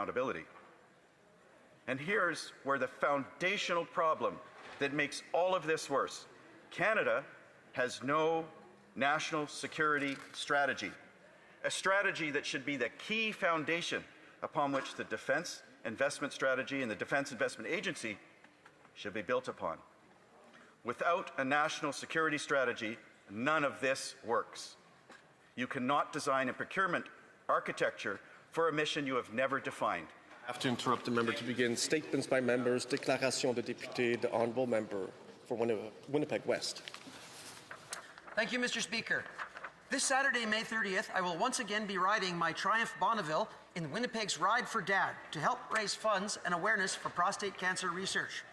accountability. And here's where the foundational problem that makes all of this worse. Canada has no national security strategy, a strategy that should be the key foundation upon which the Defence Investment Strategy and the Defence Investment Agency should be built upon. Without a national security strategy, none of this works. You cannot design a procurement architecture for a mission you have never defined. I have to interrupt the member to begin. Statements by members, déclaration de député, the honourable member for Winnipeg West. Thank you, Mr. Speaker. This Saturday, May 30th, I will once again be riding my Triumph Bonneville in Winnipeg's Ride for Dad to help raise funds and awareness for prostate cancer research.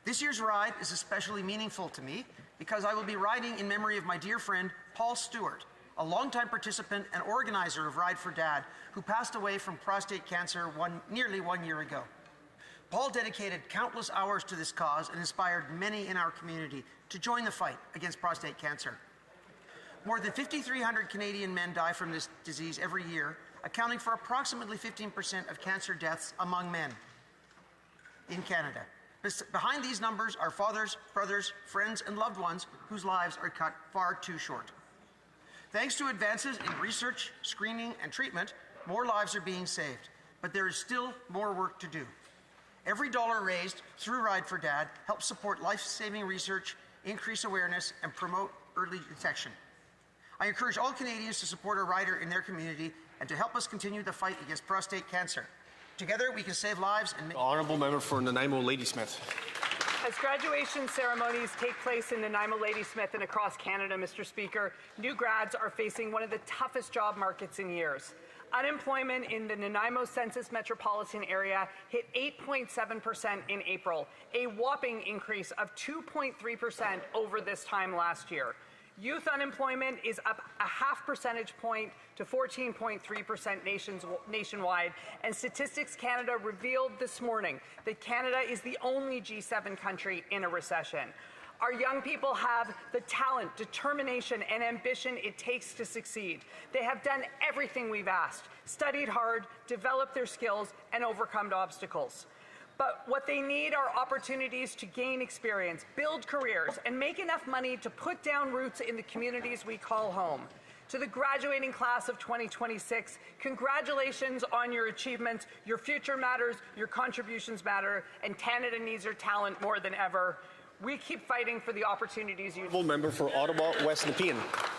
This year's ride is especially meaningful to me because I will be riding in memory of my dear friend, Paul Stewart, a longtime participant and organizer of Ride for Dad, who passed away from prostate cancer nearly 1 year ago. Paul dedicated countless hours to this cause and inspired many in our community to join the fight against prostate cancer. More than 5,300 Canadian men die from this disease every year, accounting for approximately 15% of cancer deaths among men in Canada. Behind these numbers are fathers, brothers, friends, and loved ones whose lives are cut far too short. Thanks to advances in research, screening, and treatment, more lives are being saved, but there is still more work to do. Every dollar raised through Ride for Dad helps support life-saving research, increase awareness, and promote early detection. I encourage all Canadians to support a rider in their community and to help us continue the fight against prostate cancer. Together, we can save lives and make... Honourable member for Nanaimo Ladysmith. As graduation ceremonies take place in Nanaimo Ladysmith and across Canada, Mr. Speaker, new grads are facing one of the toughest job markets in years. Unemployment in the Nanaimo Census metropolitan area hit 8.7% in April, a whopping increase of 2.3% over this time last year. Youth unemployment is up a half percentage point to 14.3% nationwide, and Statistics Canada revealed this morning that Canada is the only G7 country in a recession. Our young people have the talent, determination, and ambition it takes to succeed. They have done everything we've asked, studied hard, developed their skills, and overcome obstacles. But what they need are opportunities to gain experience, build careers, and make enough money to put down roots in the communities we call home. To the graduating class of 2026, congratulations on your achievements. Your future matters, your contributions matter, and Canada needs your talent more than ever. We keep fighting for the opportunities you... Member for Ottawa West Nepean.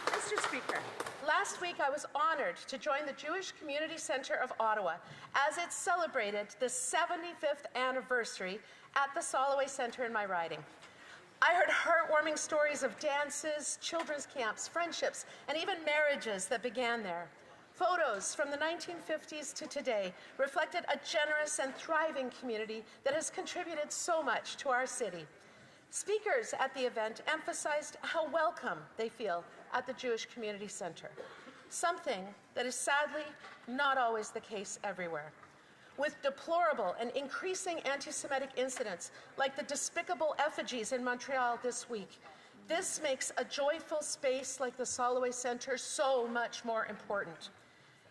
Mr. Speaker, last week I was honoured to join the Jewish Community Centre of Ottawa as it celebrated the 75th anniversary at the Soloway Centre in my riding. I heard heartwarming stories of dances, children's camps, friendships, and even marriages that began there. Photos from the 1950s to today reflected a generous and thriving community that has contributed so much to our city. Speakers at the event emphasized how welcome they feel at the Jewish Community Centre, something that is sadly not always the case everywhere. With deplorable and increasing anti-Semitic incidents like the despicable effigies in Montreal this week, this makes a joyful space like the Soloway Centre so much more important.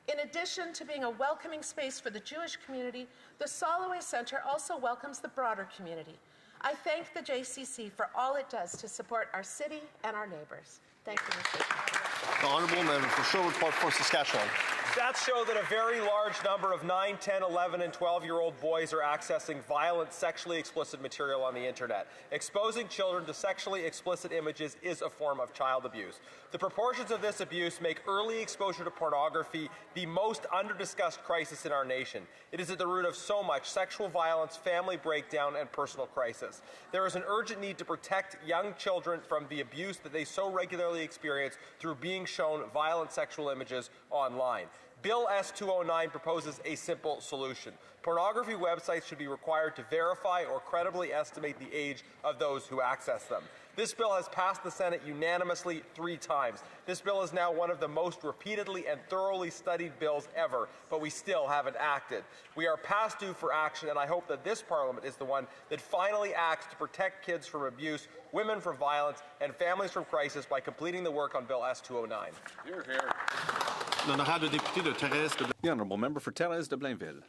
In addition to being a welcoming space for the Jewish community, the Soloway Centre also welcomes the broader community. I thank the JCC for all it does to support our city and our neighbours. Thank you, Mr. Speaker. The honourable member for Sherwood Park for Saskatchewan. Stats show that a very large number of 9, 10, 11, and 12-year-old boys are accessing violent, sexually explicit material on the internet. Exposing children to sexually explicit images is a form of child abuse. The proportions of this abuse make early exposure to pornography the most under-discussed crisis in our nation. It is at the root of so much sexual violence, family breakdown, and personal crisis. There is an urgent need to protect young children from the abuse that they so regularly experience through being shown violent sexual images online. Bill S-209 proposes a simple solution. Pornography websites should be required to verify or credibly estimate the age of those who access them. This bill has passed the Senate unanimously 3 times. This bill is now one of the most repeatedly and thoroughly studied bills ever, but we still haven't acted. We are past due for action, and I hope that this Parliament is the one that finally acts to protect kids from abuse, women from violence, and families from crisis by completing the work on Bill S-209. Hear, hear. The honourable member for Thérèse de Blainville.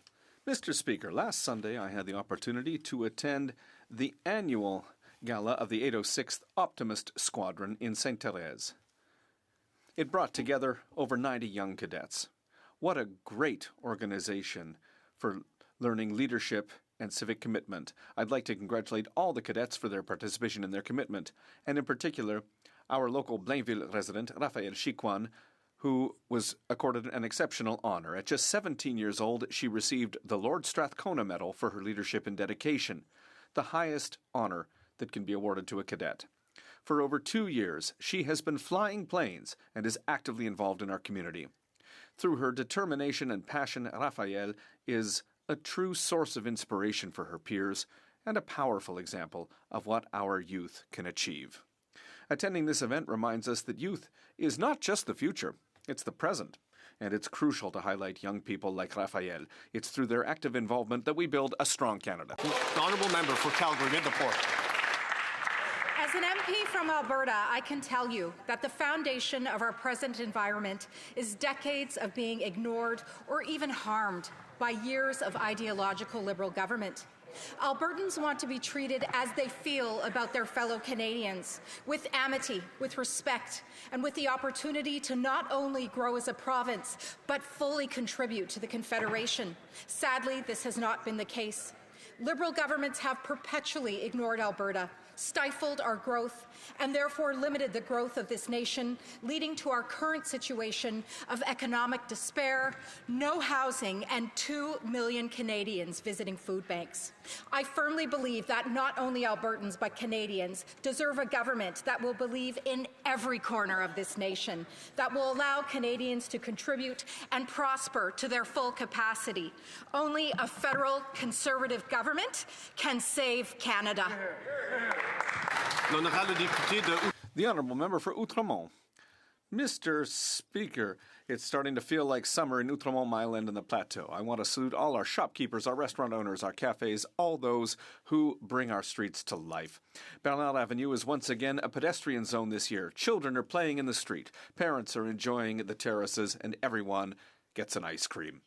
Mr. Speaker, last Sunday I had the opportunity to attend the annual gala of the 806th Optimist Squadron in St. Therese. It brought together over 90 young cadets. What a great organization for learning leadership and civic commitment. I'd like to congratulate all the cadets for their participation and their commitment, and in particular, our local Blainville resident, Raphaël Chiquan, who was accorded an exceptional honor. At just 17 years old, she received the Lord Strathcona Medal for her leadership and dedication, the highest honor that can be awarded to a cadet. For over 2 years, she has been flying planes and is actively involved in our community. Through her determination and passion, Raphaël is a true source of inspiration for her peers and a powerful example of what our youth can achieve. Attending this event reminds us that youth is not just the future, it's the present, and it's crucial to highlight young people like Raphaël. It's through their active involvement that we build a strong Canada. The honourable member for Calgary, Mid-the-Port. As an MP from Alberta, I can tell you that the foundation of our present environment is decades of being ignored or even harmed by years of ideological Liberal government. Albertans want to be treated as they feel about their fellow Canadians, with amity, with respect, and with the opportunity to not only grow as a province, but fully contribute to the Confederation. Sadly, this has not been the case. Liberal governments have perpetually ignored Alberta, stifled our growth, and therefore limited the growth of this nation, leading to our current situation of economic despair, no housing, and 2 million Canadians visiting food banks. I firmly believe that not only Albertans but Canadians deserve a government that will believe in every corner of this nation, that will allow Canadians to contribute and prosper to their full capacity. Only a federal Conservative government can save Canada. The honourable member for Outremont. Mr. Speaker, it's starting to feel like summer in Outremont, Mile End, and the Plateau. I want to salute all our shopkeepers, our restaurant owners, our cafes, all those who bring our streets to life. Bernard Avenue is once again a pedestrian zone this year. Children are playing in the street, parents are enjoying the terraces, and everyone gets an ice cream.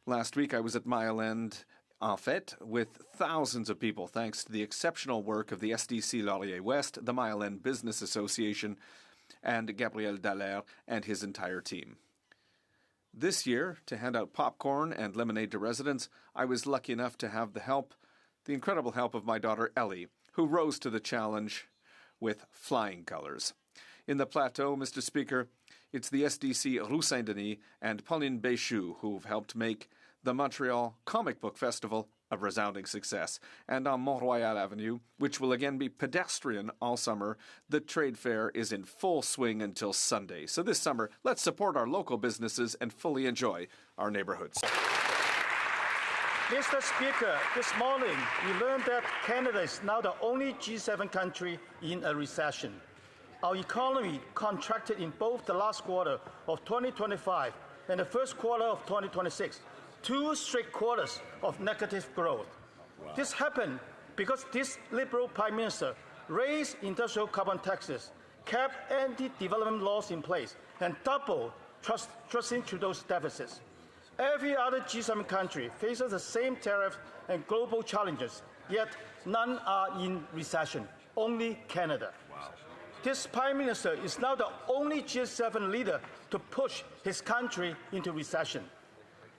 Last week I was at Mile End en fait, with thousands of people, thanks to the exceptional work of the SDC Laurier West, the Mile End Business Association, and Gabriel Dallaire and his entire team. This year, to hand out popcorn and lemonade to residents, I was lucky enough to have the incredible help of my daughter Ellie, who rose to the challenge with flying colors. In the Plateau, Mr. Speaker, it's the SDC Rue Saint-Denis and Pauline Béchou who've helped make the Montreal Comic Book Festival a resounding success. And on Mont-Royal Avenue, which will again be pedestrian all summer, the trade fair is in full swing until Sunday. So this summer, let's support our local businesses and fully enjoy our neighborhoods. Mr. Speaker, this morning we learned that Canada is now the only G7 country in a recession. Our economy contracted in both the last quarter of 2025 and the first quarter of 2026. 2 straight quarters of negative growth. Wow. This happened because this Liberal Prime Minister raised industrial carbon taxes, kept anti-development laws in place, and doubled Justin Trudeau's deficits. Every other G7 country faces the same tariff and global challenges, yet none are in recession, only Canada. Wow. This Prime Minister is now the only G7 leader to push his country into recession.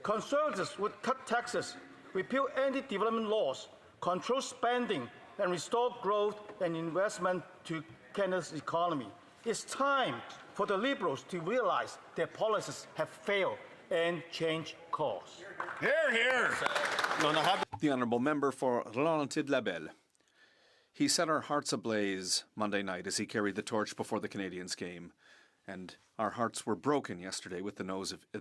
Conservatives would cut taxes, repeal anti-development laws, control spending, and restore growth and investment to Canada's economy. It's time for the Liberals to realize their policies have failed and change course. Hear, hear. The honourable member for Laurentides-Labelle. He set our hearts ablaze Monday night as he carried the torch before the Canadiens game. And our hearts were broken yesterday with the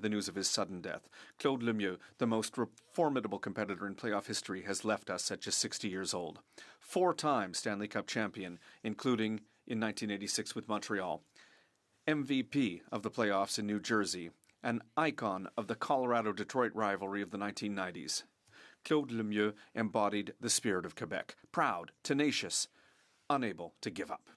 news of his sudden death. Claude Lemieux, the most formidable competitor in playoff history, has left us at just 60 years old. 4-time Stanley Cup champion, including in 1986 with Montreal. MVP of the playoffs in New Jersey. An icon of the Colorado-Detroit rivalry of the 1990s. Claude Lemieux embodied the spirit of Quebec. Proud, tenacious, unable to give up.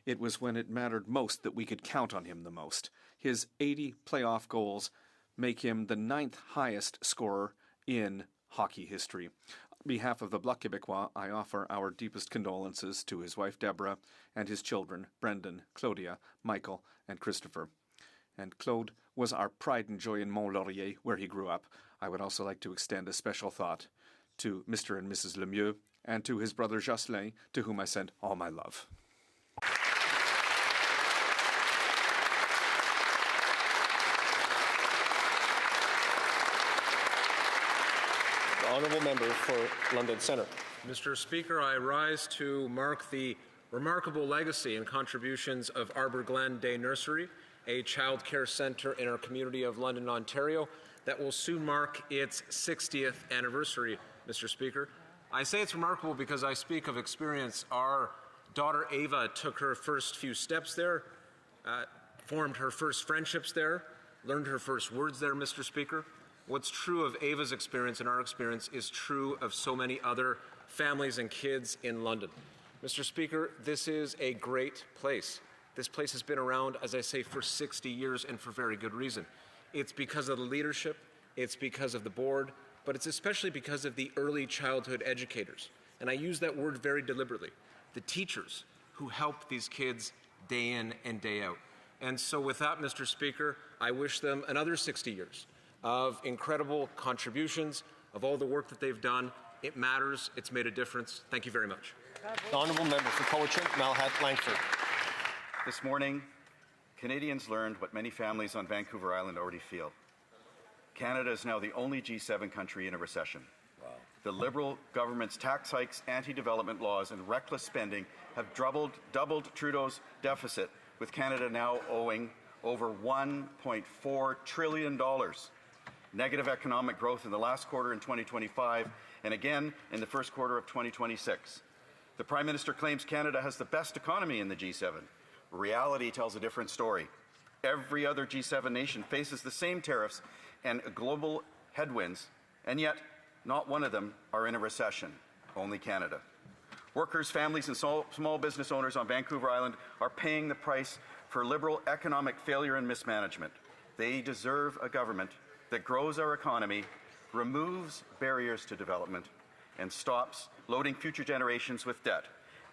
It was when it mattered most that we could count on him the most. His 80 playoff goals make him the 9th highest scorer in hockey history. On behalf of the Bloc Québécois, I offer our deepest condolences to his wife Deborah and his children, Brendan, Claudia, Michael, and Christopher. And Claude was our pride and joy in Mont-Laurier, where he grew up. I would also like to extend a special thought to Mr. and Mrs. Lemieux and to his brother Jocelyn, to whom I send all my love. The honourable member for London Centre. Mr. Speaker, I rise to mark the remarkable legacy and contributions of Arbor Glen Day Nursery, a child care centre in our community of London, Ontario, that will soon mark its 60th anniversary, Mr. Speaker. I say it's remarkable because I speak of experience. Our daughter Ava took her first few steps there, formed her first friendships there, learned her first words there, Mr. Speaker. What's true of Ava's experience and our experience is true of so many other families and kids in London. Mr. Speaker, this is a great place. This place has been around, as I say, for 60 years and for very good reason. It's because of the leadership, it's because of the board, but it's especially because of the early childhood educators. And I use that word very deliberately. The teachers who help these kids day in and day out. And so with that, Mr. Speaker, I wish them another 60 years of incredible contributions, of all the work that they've done. It matters. It's made a difference. Thank you very much. The honourable member for Cowichan, Malhat, Langford. This morning, Canadians learned what many families on Vancouver Island already feel. Canada is now the only G7 country in a recession. Wow. The Liberal government's tax hikes, anti-development laws, and reckless spending have doubled Trudeau's deficit, with Canada now owing over $1.4 trillion. Negative economic growth in the last quarter in 2025, and again in the first quarter of 2026. The Prime Minister claims Canada has the best economy in the G7. Reality tells a different story. Every other G7 nation faces the same tariffs and global headwinds, and yet not one of them are in a recession, only Canada. Workers, families, and small business owners on Vancouver Island are paying the price for Liberal economic failure and mismanagement. They deserve a government that grows our economy, removes barriers to development, and stops loading future generations with debt.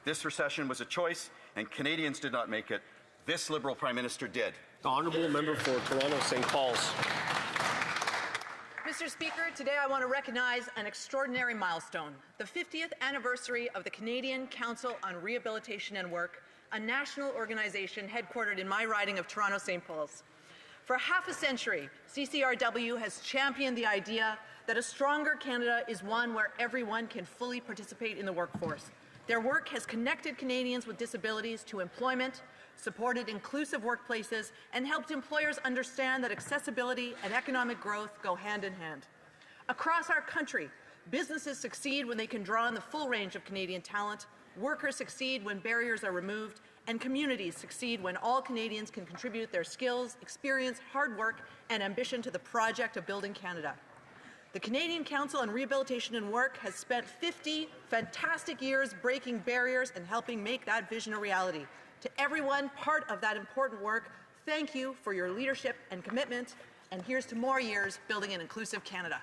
This recession was a choice, and Canadians did not make it. This Liberal Prime Minister did. The honourable member for Toronto St. Paul's. Mr. Speaker, today I want to recognize an extraordinary milestone, the 50th anniversary of the Canadian Council on Rehabilitation and Work, a national organization headquartered in my riding of Toronto St. Paul's. For half a century, CCRW has championed the idea that a stronger Canada is one where everyone can fully participate in the workforce. Their work has connected Canadians with disabilities to employment, supported inclusive workplaces, and helped employers understand that accessibility and economic growth go hand in hand. Across our country, businesses succeed when they can draw on the full range of Canadian talent, workers succeed when barriers are removed, and communities succeed when all Canadians can contribute their skills, experience, hard work, and ambition to the project of building Canada. The Canadian Council on Rehabilitation and Work has spent 50 fantastic years breaking barriers and helping make that vision a reality. To everyone part of that important work, thank you for your leadership and commitment, and here's to more years building an inclusive Canada.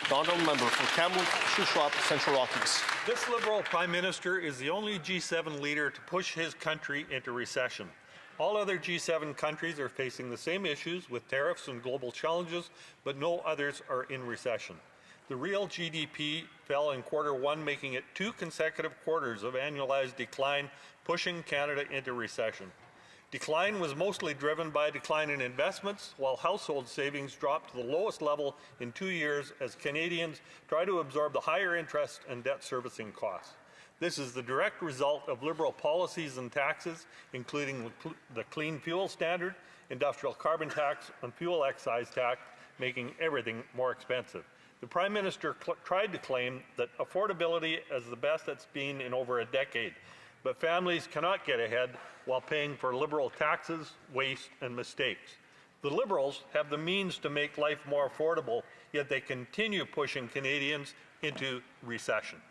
The honourable member for Kamloops, Shuswap, Central Rockies. This Liberal Prime Minister is the only G7 leader to push his country into recession. All other G7 countries are facing the same issues with tariffs and global challenges, but no others are in recession. The real GDP fell in Q1, making it 2 consecutive quarters of annualized decline, pushing Canada into recession. Decline was mostly driven by a decline in investments, while household savings dropped to the lowest level in 2 years as Canadians try to absorb the higher interest and debt servicing costs. This is the direct result of Liberal policies and taxes, including the Clean Fuel Standard, industrial carbon tax, and fuel excise tax, making everything more expensive. The Prime Minister tried to claim that affordability is the best it's been in over a decade, but families cannot get ahead while paying for Liberal taxes, waste, and mistakes. The Liberals have the means to make life more affordable, yet they continue pushing Canadians into recession.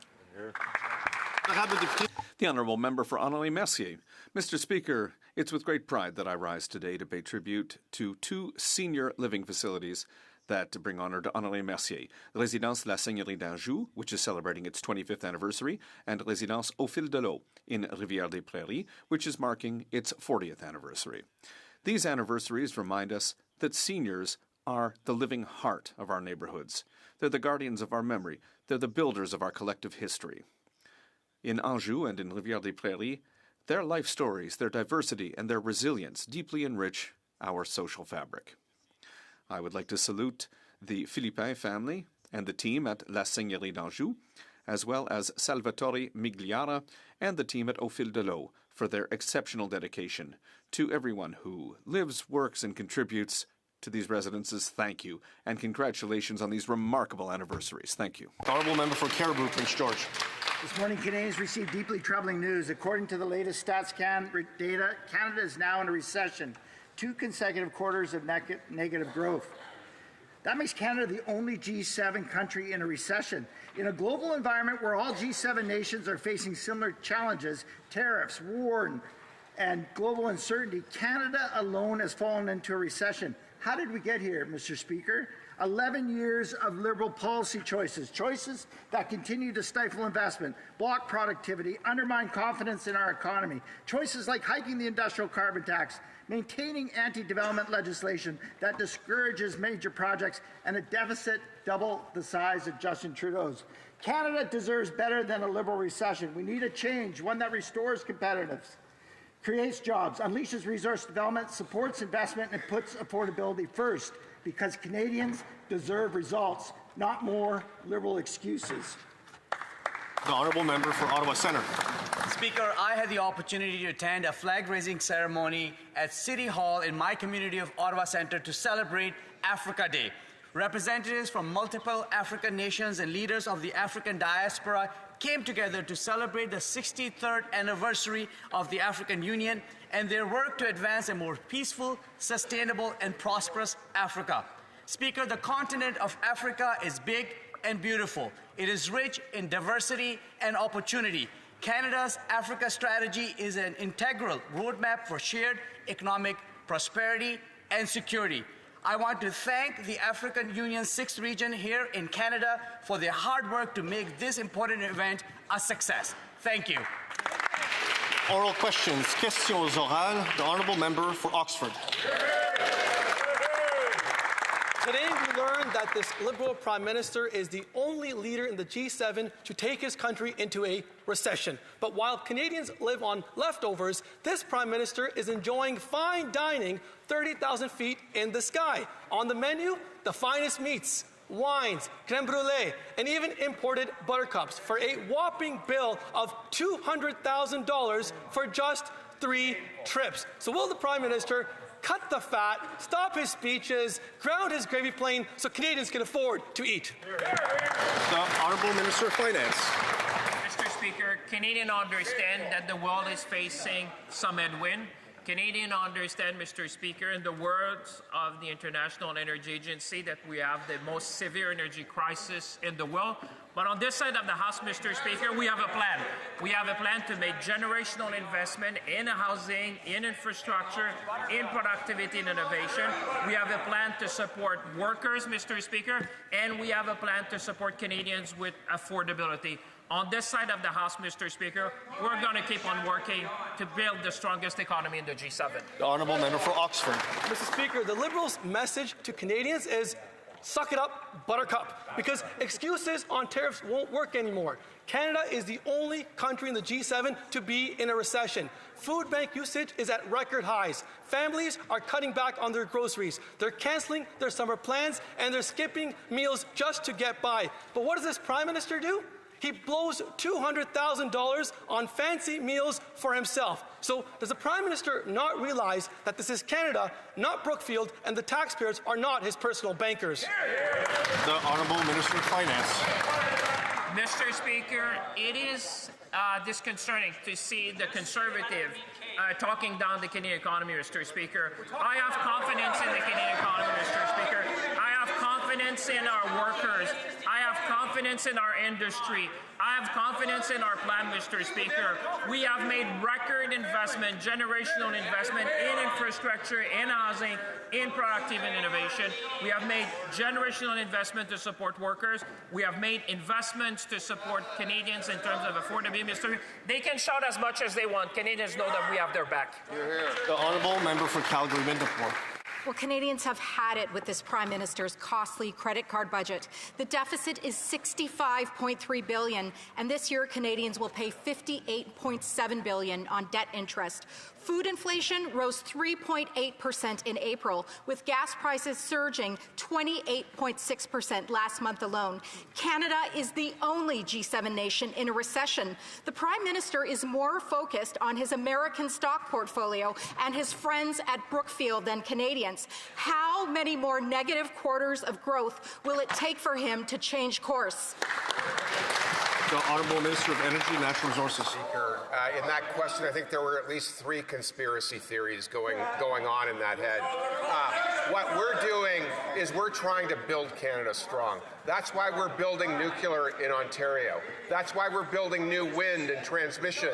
The honourable member for Annonay-Mercier. Mr. Speaker, it's with great pride that I rise today to pay tribute to 2 senior living facilities that bring honor to Honoré Mercier. Résidence La Seigneurie d'Anjou, which is celebrating its 25th anniversary, and Résidence Au Fil de l'Eau in Rivière-des-Prairies, which is marking its 40th anniversary. These anniversaries remind us that seniors are the living heart of our neighborhoods. They're the guardians of our memory. They're the builders of our collective history. In Anjou and in Rivière-des-Prairies, their life stories, their diversity, and their resilience deeply enrich our social fabric. I would like to salute the Philippin family and the team at La Seigneurie d'Anjou, as well as Salvatore Migliara and the team at Au Fil de l'Eau for their exceptional dedication. To everyone who lives, works, and contributes to these residences, thank you, and congratulations on these remarkable anniversaries. Thank you. The Honourable Member for Caribou, Prince George. This morning, Canadians received deeply troubling news. According to the latest StatsCan data, Canada is now in a recession, 2 consecutive quarters of negative growth. That makes Canada the only G7 country in a recession. In a global environment where all G7 nations are facing similar challenges, tariffs, war, and global uncertainty, Canada alone has fallen into a recession. How did we get here, Mr. Speaker? 11 years of Liberal policy choices that continue to stifle investment, block productivity, undermine confidence in our economy. Choices like hiking the industrial carbon tax, maintaining anti-development legislation that discourages major projects, and a deficit double the size of Justin Trudeau's. Canada deserves better than a Liberal recession. We need a change, one that restores competitiveness, creates jobs, unleashes resource development, supports investment, and puts affordability first, because Canadians deserve results, not more Liberal excuses. The Honourable Member for Ottawa Centre. Speaker, I had the opportunity to attend a flag-raising ceremony at City Hall in my community of Ottawa Centre to celebrate Africa Day. Representatives from multiple African nations and leaders of the African diaspora came together to celebrate the 63rd anniversary of the African Union and their work to advance a more peaceful, sustainable, and prosperous Africa. Speaker, the continent of Africa is big and beautiful. It is rich in diversity and opportunity. Canada's Africa strategy is an integral roadmap for shared economic prosperity and security. I want to thank the African Union's 6th region here in Canada for their hard work to make this important event a success. Thank you. Oral questions. Questions orales. The Honourable Member for Oxford. Today we learned that this Liberal Prime Minister is the only leader in the G7 to take his country into a recession. But while Canadians live on leftovers, this Prime Minister is enjoying fine dining 30,000 feet in the sky. On the menu, the finest meats, wines, crème brûlée, and even imported buttercups for a whopping bill of $200,000 for just 3 trips. So will the Prime Minister cut the fat, stop his speeches, ground his gravy plane so Canadians can afford to eat? The Honourable Minister of Finance. Mr. Speaker, Canadians understand that the world is facing some headwind. Canadians understand, Mr. Speaker, in the words of the International Energy Agency, that we have the most severe energy crisis in the world. But on this side of the House, Mr. Speaker, we have a plan. We have a plan to make generational investment in housing, in infrastructure, in productivity and innovation. We have a plan to support workers, Mr. Speaker, and we have a plan to support Canadians with affordability. On this side of the House, Mr. Speaker, we're going to keep on working to build the strongest economy in the G7. The Honourable Member for Oxford. Mr. Speaker, the Liberals' message to Canadians is suck it up, buttercup, because excuses on tariffs won't work anymore. Canada is the only country in the G7 to be in a recession. Food bank usage is at record highs. Families are cutting back on their groceries. They're canceling their summer plans, and they're skipping meals just to get by. But what does this Prime Minister do? He blows $200,000 on fancy meals for himself. So does the Prime Minister not realize that this is Canada, not Brookfield, and the taxpayers are not his personal bankers? The Honourable Minister of Finance. Mr. Speaker, it is disconcerting to see the Conservative talking down the Canadian economy, Mr. Speaker. I have confidence in the Canadian economy, Mr. Speaker. I have confidence in our workers. I have confidence in our industry. I have confidence in our plan, Mr. Speaker. We have made record investment, generational investment in infrastructure, in housing, in productive and innovation. We have made generational investment to support workers. We have made investments to support Canadians in terms of affordability. Mr. They can shout as much as they want. Canadians know that we have their back. The honourable member for Calgary-Windupore. Well, Canadians have had it with this Prime Minister's costly credit card budget. The deficit is $65.3 billion, and this year Canadians will pay $58.7 billion on debt interest. Food inflation rose 3.8% in April, with gas prices surging 28.6% last month alone. Canada is the only G7 nation in a recession. The Prime Minister is more focused on his American stock portfolio and his friends at Brookfield than Canadians. How many more negative quarters of growth will it take for him to change course? The Honourable Minister of Energy and Natural Resources. Speaker, in that question, I think there were at least 3 conspiracy theories going on in that head. What we're doing is we're trying to build Canada strong. That's why we're building nuclear in Ontario. That's why we're building new wind and transmission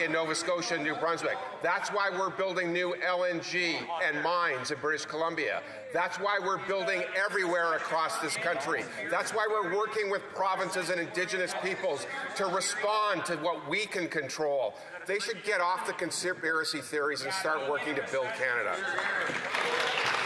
in Nova Scotia and New Brunswick. That's why we're building new LNG and mines in British Columbia. That's why we're building everywhere across this country. That's why we're working with provinces and Indigenous peoples to respond to what we can control. They should get off the conspiracy theories and start working to build Canada.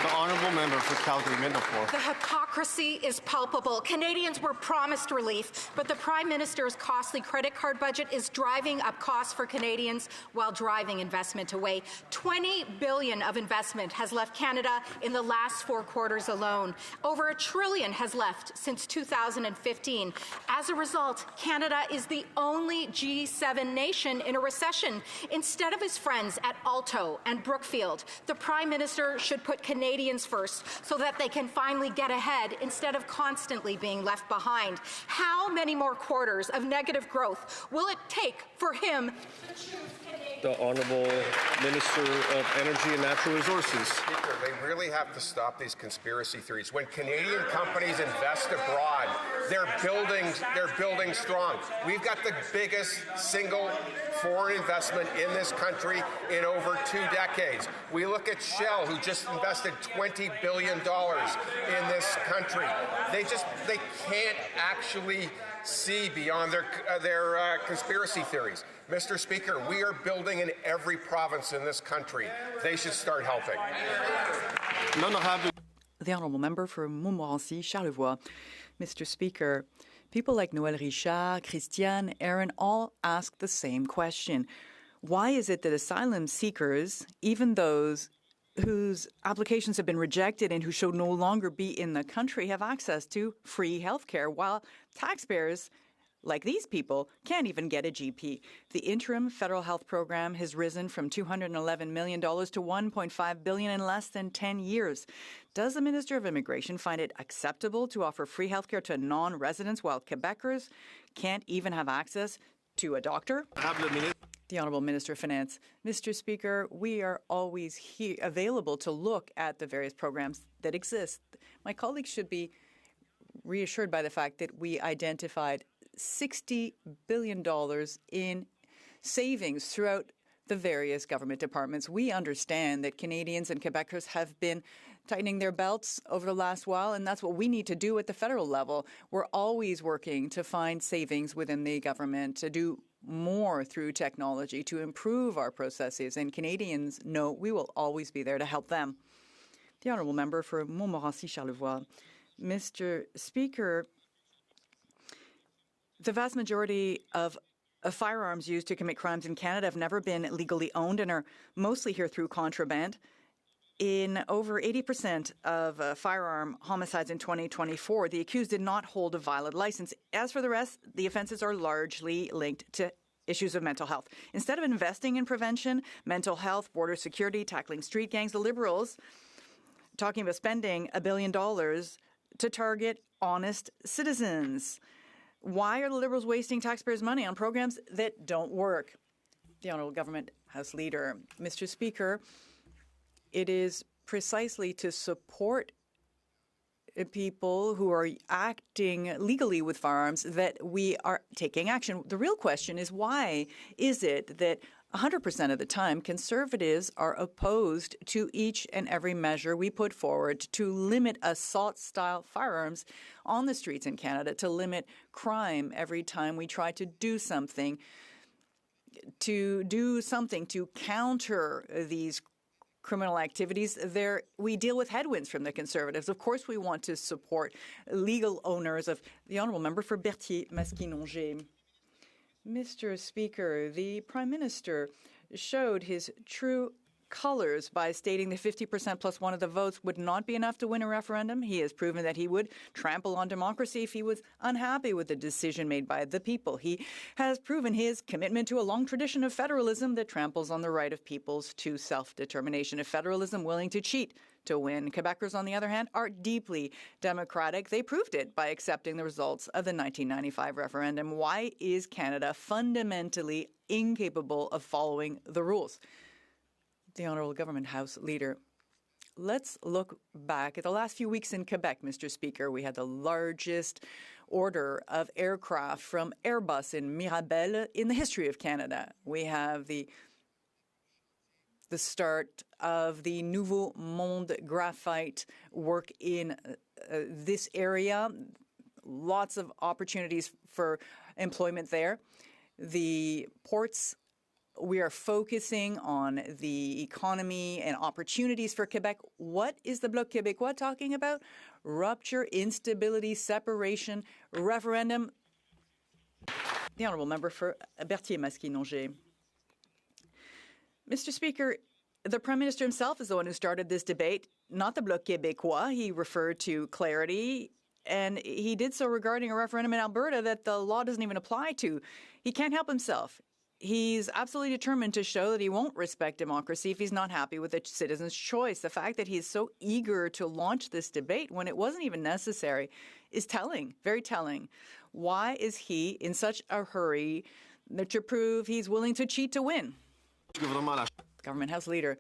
The honourable member for Calgary-Windupore. The hypocrisy is palpable. Canadians were promised relief, but the Prime Minister's costly credit card budget is driving up costs for Canadians while driving investment away. $20 billion of investment has left Canada in the last 4 quarters alone. Over $1 trillion has left since 2015. As a result, Canada is the only G7 nation in a recession. Instead of his friends at Alto and Brookfield, the Prime Minister should put Canadians first so that they can finally get ahead instead of constantly being left behind. How many more quarters of negative growth will it take for him to choose Canadians? The Honourable Minister of Energy and Natural Resources. Speaker, they really have to stop these conspiracy theories. When Canadian companies invest abroad, they're building strong. We've got the biggest single foreign investment in this country in over 2 decades. We look at Shell, who just invested $20 billion in this country. They can't actually see beyond their conspiracy theories. Mr. Speaker, we are building in every province in this country. They should start helping. The honourable member for Montmorency, Charlevoix. Mr. Speaker, people like Noël Richard, Christiane, Aaron all ask the same question. Why is it that asylum seekers, even those whose applications have been rejected and who should no longer be in the country, have access to free health care, while taxpayers like these people can't even get a GP? The interim federal health program has risen from $211 million to $1.5 billion in less than 10 years. Does the Minister of Immigration find it acceptable to offer free health care to non-residents while Quebecers can't even have access to a doctor? The Honourable Minister of Finance. Mr. Speaker, we are always available to look at the various programs that exist. My colleagues should be reassured by the fact that we identified $60 billion in savings throughout the various government departments. We understand that Canadians and Quebecers have been tightening their belts over the last while, and that's what we need to do at the federal level. We're always working to find savings within the government, to do more through technology, to improve our processes, and Canadians know we will always be there to help them. The honourable member for Montmorency, Charlevoix. Mr. Speaker, the vast majority of firearms used to commit crimes in Canada have never been legally owned and are mostly here through contraband. In over 80% of firearm homicides in 2024, the accused did not hold a valid license. As for the rest, the offences are largely linked to issues of mental health. Instead of investing in prevention, mental health, border security, tackling street gangs, the Liberals talking about spending $1 billion to target honest citizens. Why are the Liberals wasting taxpayers' money on programs that don't work? The Honourable Government House Leader. Mr. Speaker, it is precisely to support people who are acting legally with firearms that we are taking action. The real question is, why is it that 100% of the time Conservatives are opposed to each and every measure we put forward to limit assault-style firearms on the streets in Canada, to limit crime every time we try to do something to counter these criminal activities? There, we deal with headwinds from the Conservatives. Of course, we want to support legal owners of the honourable member for Berthier-Masquinongé. Mr. Speaker, the Prime Minister showed his true colors by stating that 50% plus one of the votes would not be enough to win a referendum. He has proven that he would trample on democracy if he was unhappy with the decision made by the people. He has proven his commitment to a long tradition of federalism that tramples on the right of peoples to self-determination. A federalism willing to cheat to win. Quebecers, on the other hand, are deeply democratic. They proved it by accepting the results of the 1995 referendum. Why is Canada fundamentally incapable of following the rules? The Honourable Government House Leader. Let's look back at the last few weeks in Quebec, Mr. Speaker. We had the largest order of aircraft from Airbus in Mirabel in the history of Canada. We have the start of the Nouveau Monde graphite work in this area. Lots of opportunities for employment there. The ports, we are focusing on the economy and opportunities for Quebec. What is the Bloc Québécois talking about? Rupture, instability, separation, referendum. The honourable member for Berthier-Masquinongé. Mr. Speaker, the Prime Minister himself is the one who started this debate, not the Bloc Québécois. He referred to clarity, and he did so regarding a referendum in Alberta that the law doesn't even apply to. He can't help himself. He's absolutely determined to show that he won't respect democracy if he's not happy with the citizens' choice. The fact that he's so eager to launch this debate when it wasn't even necessary is telling, very telling. Why is he in such a hurry to prove he's willing to cheat to win? Government House Leader.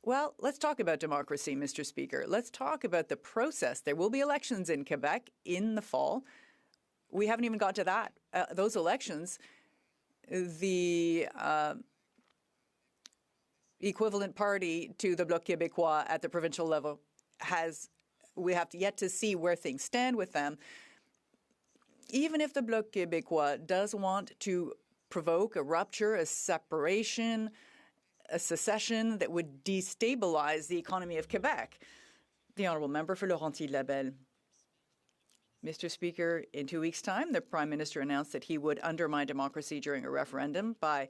Well, let's talk about democracy, Mr. Speaker. Let's talk about the process. There will be elections in Quebec in the fall. We haven't even got to that. Those elections, the equivalent party to the Bloc Québécois at the provincial level we have yet to see where things stand with them. Even if the Bloc Québécois does want to provoke a rupture, a separation, a secession that would destabilize the economy of Quebec. The honourable member for Laurentides-Labelle. Mr. Speaker, in 2 weeks' time, the Prime Minister announced that he would undermine democracy during a referendum by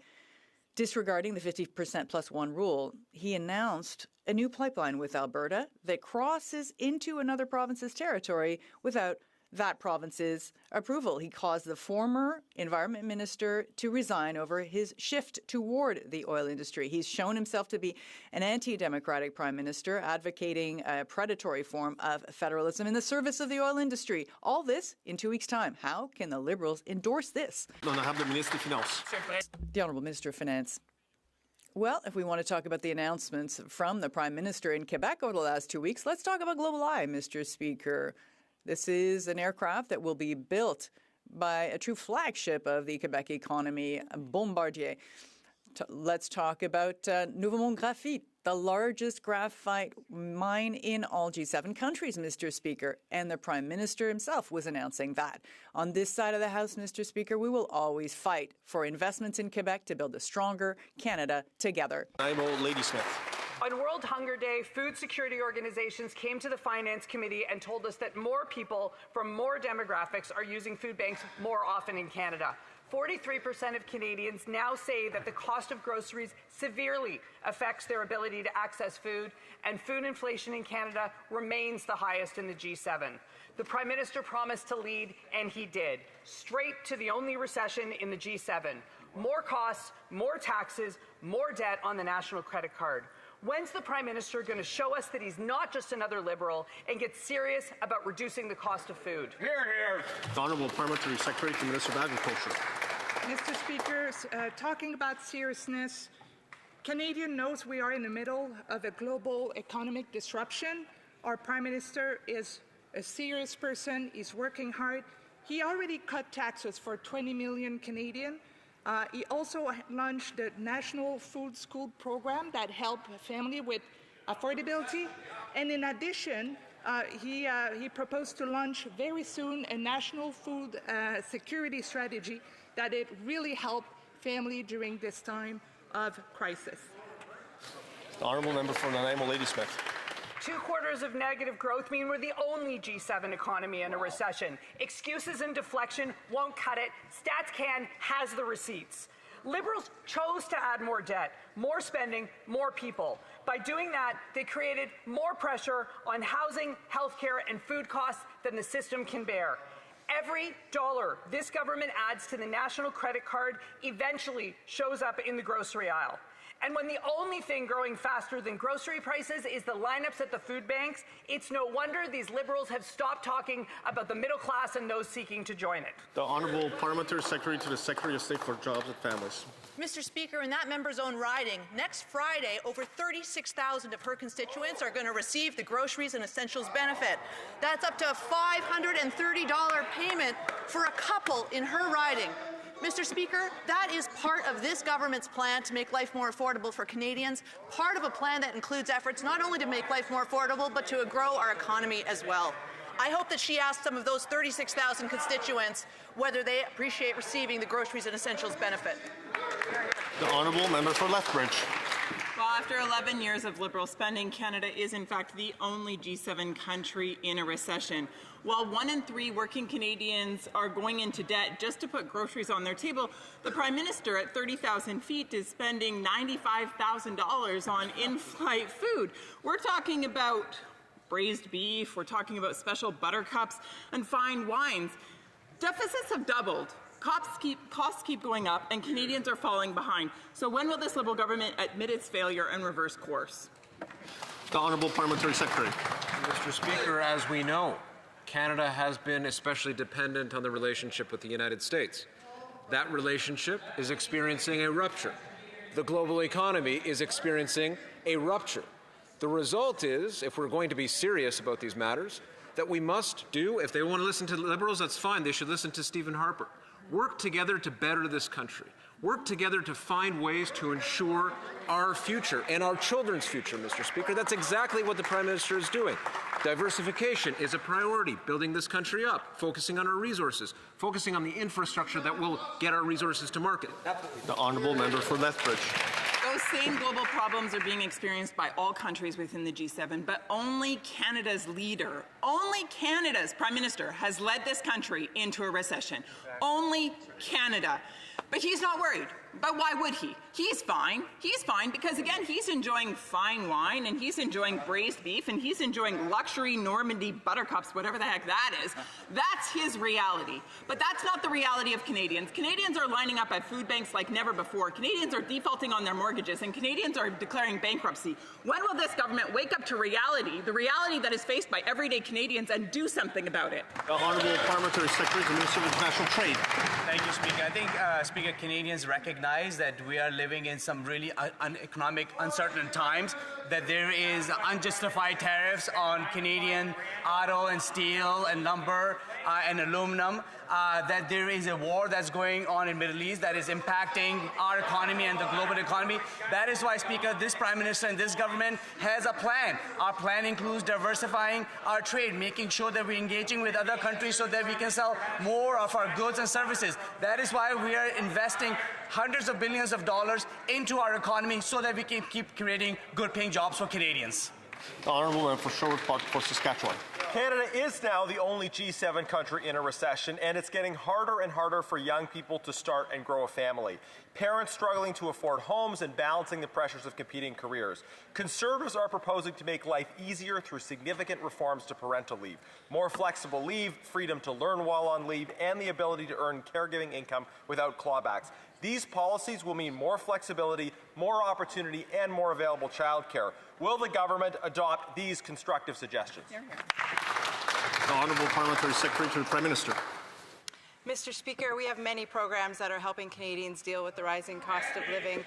disregarding the 50% plus one rule. He announced a new pipeline with Alberta that crosses into another province's territory without that province's approval. He caused the former Environment Minister to resign over his shift toward the oil industry. He's shown himself to be an anti-democratic Prime Minister, advocating a predatory form of federalism in the service of the oil industry. All this in 2 weeks' time. How can the Liberals endorse this? The Honourable Minister of Finance. Well, if we want to talk about the announcements from the Prime Minister in Quebec over the last 2 weeks, let's talk about Global Eye, Mr. Speaker. This is an aircraft that will be built by a true flagship of the Quebec economy, Bombardier. Let's talk about Nouveau Monde Graphite, the largest graphite mine in all G7 countries, Mr. Speaker. And the Prime Minister himself was announcing that. On this side of the House, Mr. Speaker, we will always fight for investments in Quebec to build a stronger Canada together. I'm Lady Smith. On World Hunger Day, food security organizations came to the Finance Committee and told us that more people from more demographics are using food banks more often in Canada. 43% of Canadians now say that the cost of groceries severely affects their ability to access food, and food inflation in Canada remains the highest in the G7. The Prime Minister promised to lead, and he did, straight to the only recession in the G7. More costs, more taxes, more debt on the national credit card. When's the Prime Minister going to show us that he's not just another Liberal and get serious about reducing the cost of food? Hear, hear. The Honourable Parliamentary Secretary to the Minister of Agriculture. Mr. Speaker, talking about seriousness, Canadian knows we are in the middle of a global economic disruption. Our Prime Minister is a serious person. He's working hard. He already cut taxes for 20 million Canadian. He also launched the National Food School program that helped family with affordability. And in addition, he proposed to launch very soon a national food security strategy that it really help family during this time of crisis. The honourable member for Nanaimo Ladysmith. 2 quarters of negative growth mean we're the only G7 economy in a recession. Excuses and deflection won't cut it. StatsCan has the receipts. Liberals chose to add more debt, more spending, more people. By doing that, they created more pressure on housing, healthcare, and food costs than the system can bear. Every dollar this government adds to the national credit card eventually shows up in the grocery aisle. And when the only thing growing faster than grocery prices is the lineups at the food banks, it's no wonder these Liberals have stopped talking about the middle class and those seeking to join it. The Honourable Parliamentary Secretary to the Secretary of State for Jobs and Families. Mr. Speaker, in that member's own riding, next Friday, over 36,000 of her constituents are going to receive the Groceries and Essentials benefit. That's up to a $530 payment for a couple in her riding. Mr. Speaker, that is part of this government's plan to make life more affordable for Canadians, part of a plan that includes efforts not only to make life more affordable, but to grow our economy as well. I hope that she asks some of those 36,000 constituents whether they appreciate receiving the Groceries and Essentials benefit. The Honourable Member for Lethbridge. Well, after 11 years of Liberal spending, Canada is in fact the only G7 country in a recession. While 1 in 3 working Canadians are going into debt just to put groceries on their table, the Prime Minister at 30,000 feet is spending $95,000 on in-flight food. We're talking about braised beef, we're talking about special buttercups and fine wines. Deficits have doubled. Costs keep going up, and Canadians are falling behind. So when will this Liberal government admit its failure and reverse course? The Honourable Parliamentary Secretary. Mr. Speaker, as we know, Canada has been especially dependent on the relationship with the United States. That relationship is experiencing a rupture. The global economy is experiencing a rupture. The result is, if we're going to be serious about these matters, that we must do, if they want to listen to Liberals, that's fine, they should listen to Stephen Harper. Work together to better this country. Work together to find ways to ensure our future and our children's future, Mr. Speaker. That's exactly what the Prime Minister is doing. Diversification is a priority, building this country up, focusing on our resources, focusing on the infrastructure that will get our resources to market. The Honourable Member for Lethbridge. Those same global problems are being experienced by all countries within the G7, but only Canada's leader, only Canada's Prime Minister has led this country into a recession. Only Canada. But he's not worried. But why would he? He's fine. He's fine because, again, he's enjoying fine wine and he's enjoying braised beef and he's enjoying luxury Normandy buttercups, whatever the heck that is. That's his reality. But that's not the reality of Canadians. Canadians are lining up at food banks like never before. Canadians are defaulting on their mortgages and Canadians are declaring bankruptcy. When will this government wake up to reality, the reality that is faced by everyday Canadians, and do something about it? The Honourable Parliamentary Secretary to the Minister of International Trade. Thank you, Speaker. I think, Speaker, Canadians recognize that we are living in some really economic uncertain times, that there is unjustified tariffs on Canadian auto and steel and lumber and aluminum, that there is a war that's going on in the Middle East that is impacting our economy and the global economy. That is why, Speaker, this Prime Minister and this government has a plan. Our plan includes diversifying our trade, making sure that we're engaging with other countries so that we can sell more of our goods and services. That is why we are investing hundreds of billions of dollars into our economy so that we can keep creating good-paying jobs for Canadians. The Honourable Member for Sherwood Park for Saskatchewan. Canada is now the only G7 country in a recession, and it's getting harder and harder for young people to start and grow a family. Parents struggling to afford homes and balancing the pressures of competing careers. Conservatives are proposing to make life easier through significant reforms to parental leave, more flexible leave, freedom to learn while on leave, and the ability to earn caregiving income without clawbacks. These policies will mean more flexibility, more opportunity, and more available childcare. Will the government adopt these constructive suggestions? The Honourable Parliamentary Secretary to the Prime Minister. Mr. Speaker, we have many programs that are helping Canadians deal with the rising cost of living.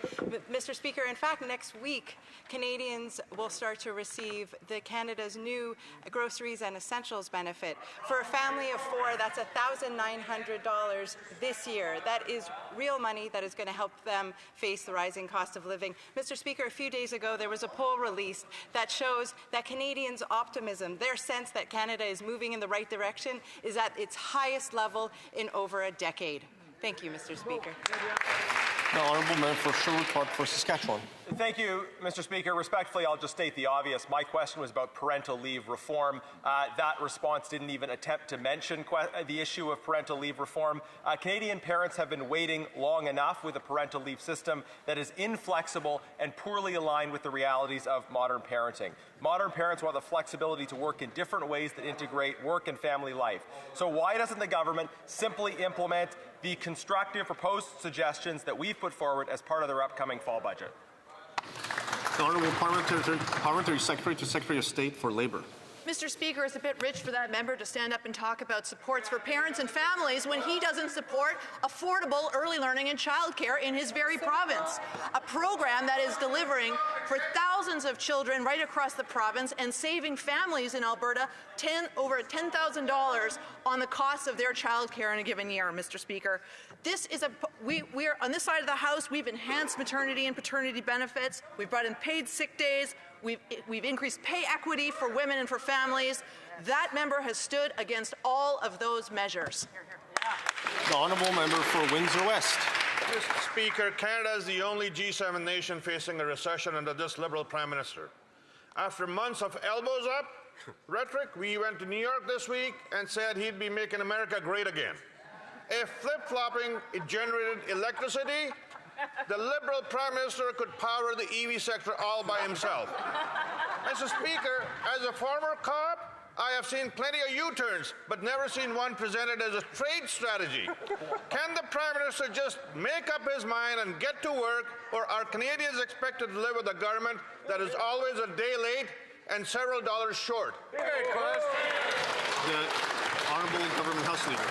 Mr. Speaker, in fact, next week, Canadians will start to receive Canada's new groceries and essentials benefit. For a family of four, that's $1,900 this year. That is real money that is going to help them face the rising cost of living. Mr. Speaker, a few days ago, there was a poll released that shows that Canadians' optimism, their sense that Canada is moving in the right direction, is at its highest level in over a decade. Thank you, Mr. Speaker. The honourable member for Sherwood Park for Saskatchewan. Thank you, Mr. Speaker. Respectfully, I'll just state the obvious. My question was about parental leave reform. That response didn't even attempt to mention the issue of parental leave reform. Canadian parents have been waiting long enough with a parental leave system that is inflexible and poorly aligned with the realities of modern parenting. Modern parents want the flexibility to work in different ways that integrate work and family life. So why doesn't the government simply implement the constructive proposed suggestions that we've put forward as part of their upcoming fall budget? The Honourable Parliamentary Secretary to Secretary of State for Labour. Mr. Speaker, it's a bit rich for that member to stand up and talk about supports for parents and families when he doesn't support affordable early learning and childcare in his very province, a program that is delivering for thousands of children right across the province and saving families in Alberta over $10,000 on the cost of their childcare in a given year, Mr. Speaker. This is we're on this side of the House, we've enhanced maternity and paternity benefits, we've brought in paid sick days, we've increased pay equity for women and for families. That member has stood against all of those measures. The honourable member for Windsor West. Mr. Speaker, Canada is the only G7 nation facing a recession under this Liberal Prime Minister. After months of elbows up rhetoric, we went to New York this week and said he'd be making America great again. If flip-flopping it generated electricity, the Liberal Prime Minister could power the EV sector all by himself. Mr. Speaker, as a former cop, I have seen plenty of U-turns, but never seen one presented as a trade strategy. Can the Prime Minister just make up his mind and get to work, or are Canadians expected to live with a government that is always a day late and several dollars short? The Honourable Government House Leader.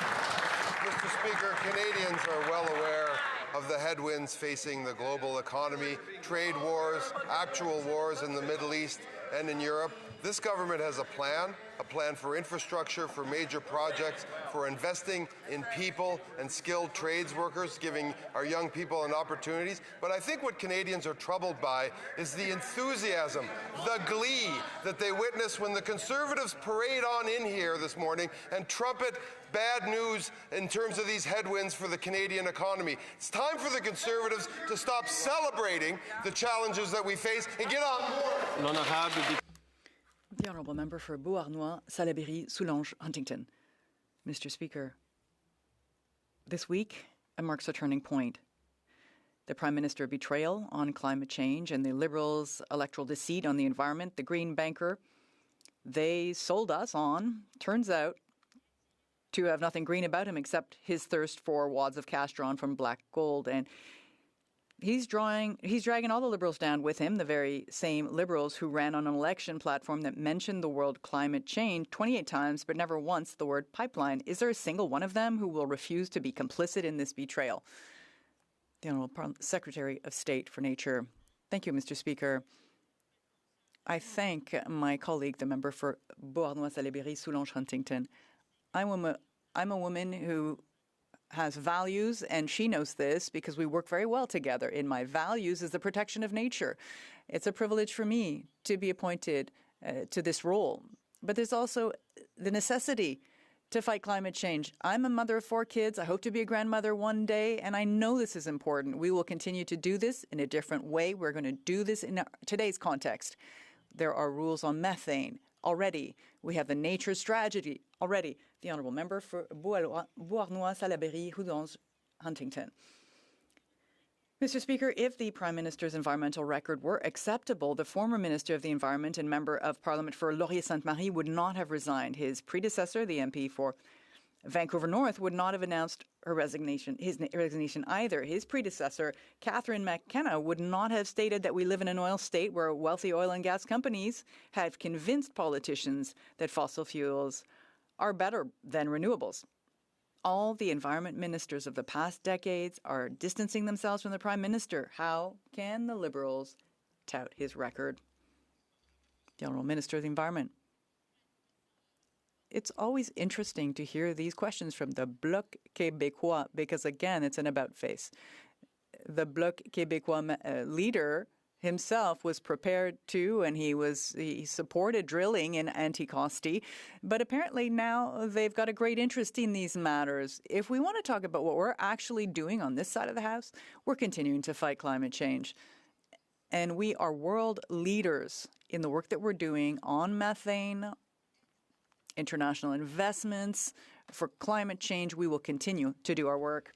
Mr. Speaker, Canadians are well aware of the headwinds facing the global economy, trade wars, actual wars in the Middle East and in Europe. This government has a plan for infrastructure, for major projects, for investing in people and skilled trades workers, giving our young people an opportunities. But I think what Canadians are troubled by is the enthusiasm, the glee that they witness when the Conservatives parade on in here this morning and trumpet bad news in terms of these headwinds for the Canadian economy. It's time for the Conservatives to stop celebrating the challenges that we face and get on board. The honourable member for Beauharnois, Salaberry, Soulanges, Huntington. Mr. Speaker, this week marks a turning point. The Prime Minister betrayal on climate change and the Liberals' electoral deceit on the environment, the Green banker, they sold us on, turns out, to have nothing green about him except his thirst for wads of cash drawn from black gold. And he's dragging all the Liberals down with him, the very same Liberals who ran on an election platform that mentioned the word climate change 28 times, but never once the word pipeline. Is there a single one of them who will refuse to be complicit in this betrayal? The Honourable Secretary of State for Nature. Thank you, Mr. Speaker. I thank my colleague, the member for Beauharnois, Salaberry, Soulanges, Huntington. I'm a woman who has values, and she knows this because we work very well together. In my values is the protection of nature. It's a privilege for me to be appointed to this role. But there's also the necessity to fight climate change. I'm a mother of 4 kids. I hope to be a grandmother one day, and I know this is important. We will continue to do this in a different way. We're going to do this in today's context. There are rules on methane already. We have the nature strategy already. The honourable member for Beauharnois, Salaberry, Soulanges, Huntington. Mr. Speaker, if the Prime Minister's environmental record were acceptable, the former Minister of the Environment and Member of Parliament for Laurier-Sainte-Marie would not have resigned. His predecessor, the MP for Vancouver North, would not have announced his resignation either. His predecessor, Catherine McKenna, would not have stated that we live in an oil state where wealthy oil and gas companies have convinced politicians that fossil fuels are better than renewables. All the environment ministers of the past decades are distancing themselves from the Prime Minister. How can the Liberals tout his record? The Honourable Minister of the Environment. It's always interesting to hear these questions from the Bloc Québécois because, again, it's an about-face. The Bloc Québécois leader himself was prepared to, and he supported drilling in Anticosti, but apparently now they've got a great interest in these matters. If we want to talk about what we're actually doing on this side of the House, we're continuing to fight climate change. And we are world leaders in the work that we're doing on methane, international investments. For climate change, we will continue to do our work.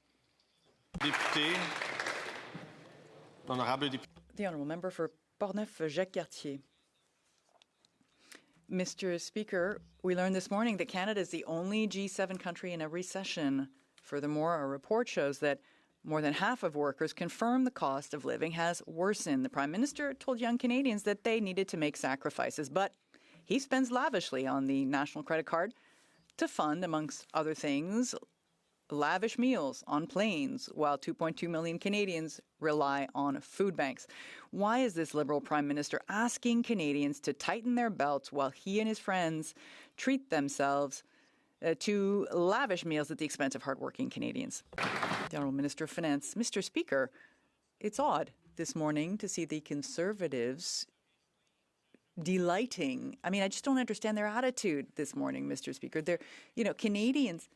Député, honorable député. The Honourable Member for Portneuf-Jacques-Cartier. Mr. Speaker, we learned this morning that Canada is the only G7 country in a recession. Furthermore, a report shows that more than half of workers confirm the cost of living has worsened. The Prime Minister told young Canadians that they needed to make sacrifices, but he spends lavishly on the National Credit Card to fund, amongst other things, lavish meals on planes, while 2.2 million Canadians rely on food banks. Why is this Liberal Prime Minister asking Canadians to tighten their belts while he and his friends treat themselves to lavish meals at the expense of hardworking Canadians? The Honourable Minister of Finance. Mr. Speaker, it's odd this morning to see the Conservatives delighting. I mean, I just don't understand their attitude this morning, Mr. Speaker. They're, Canadians.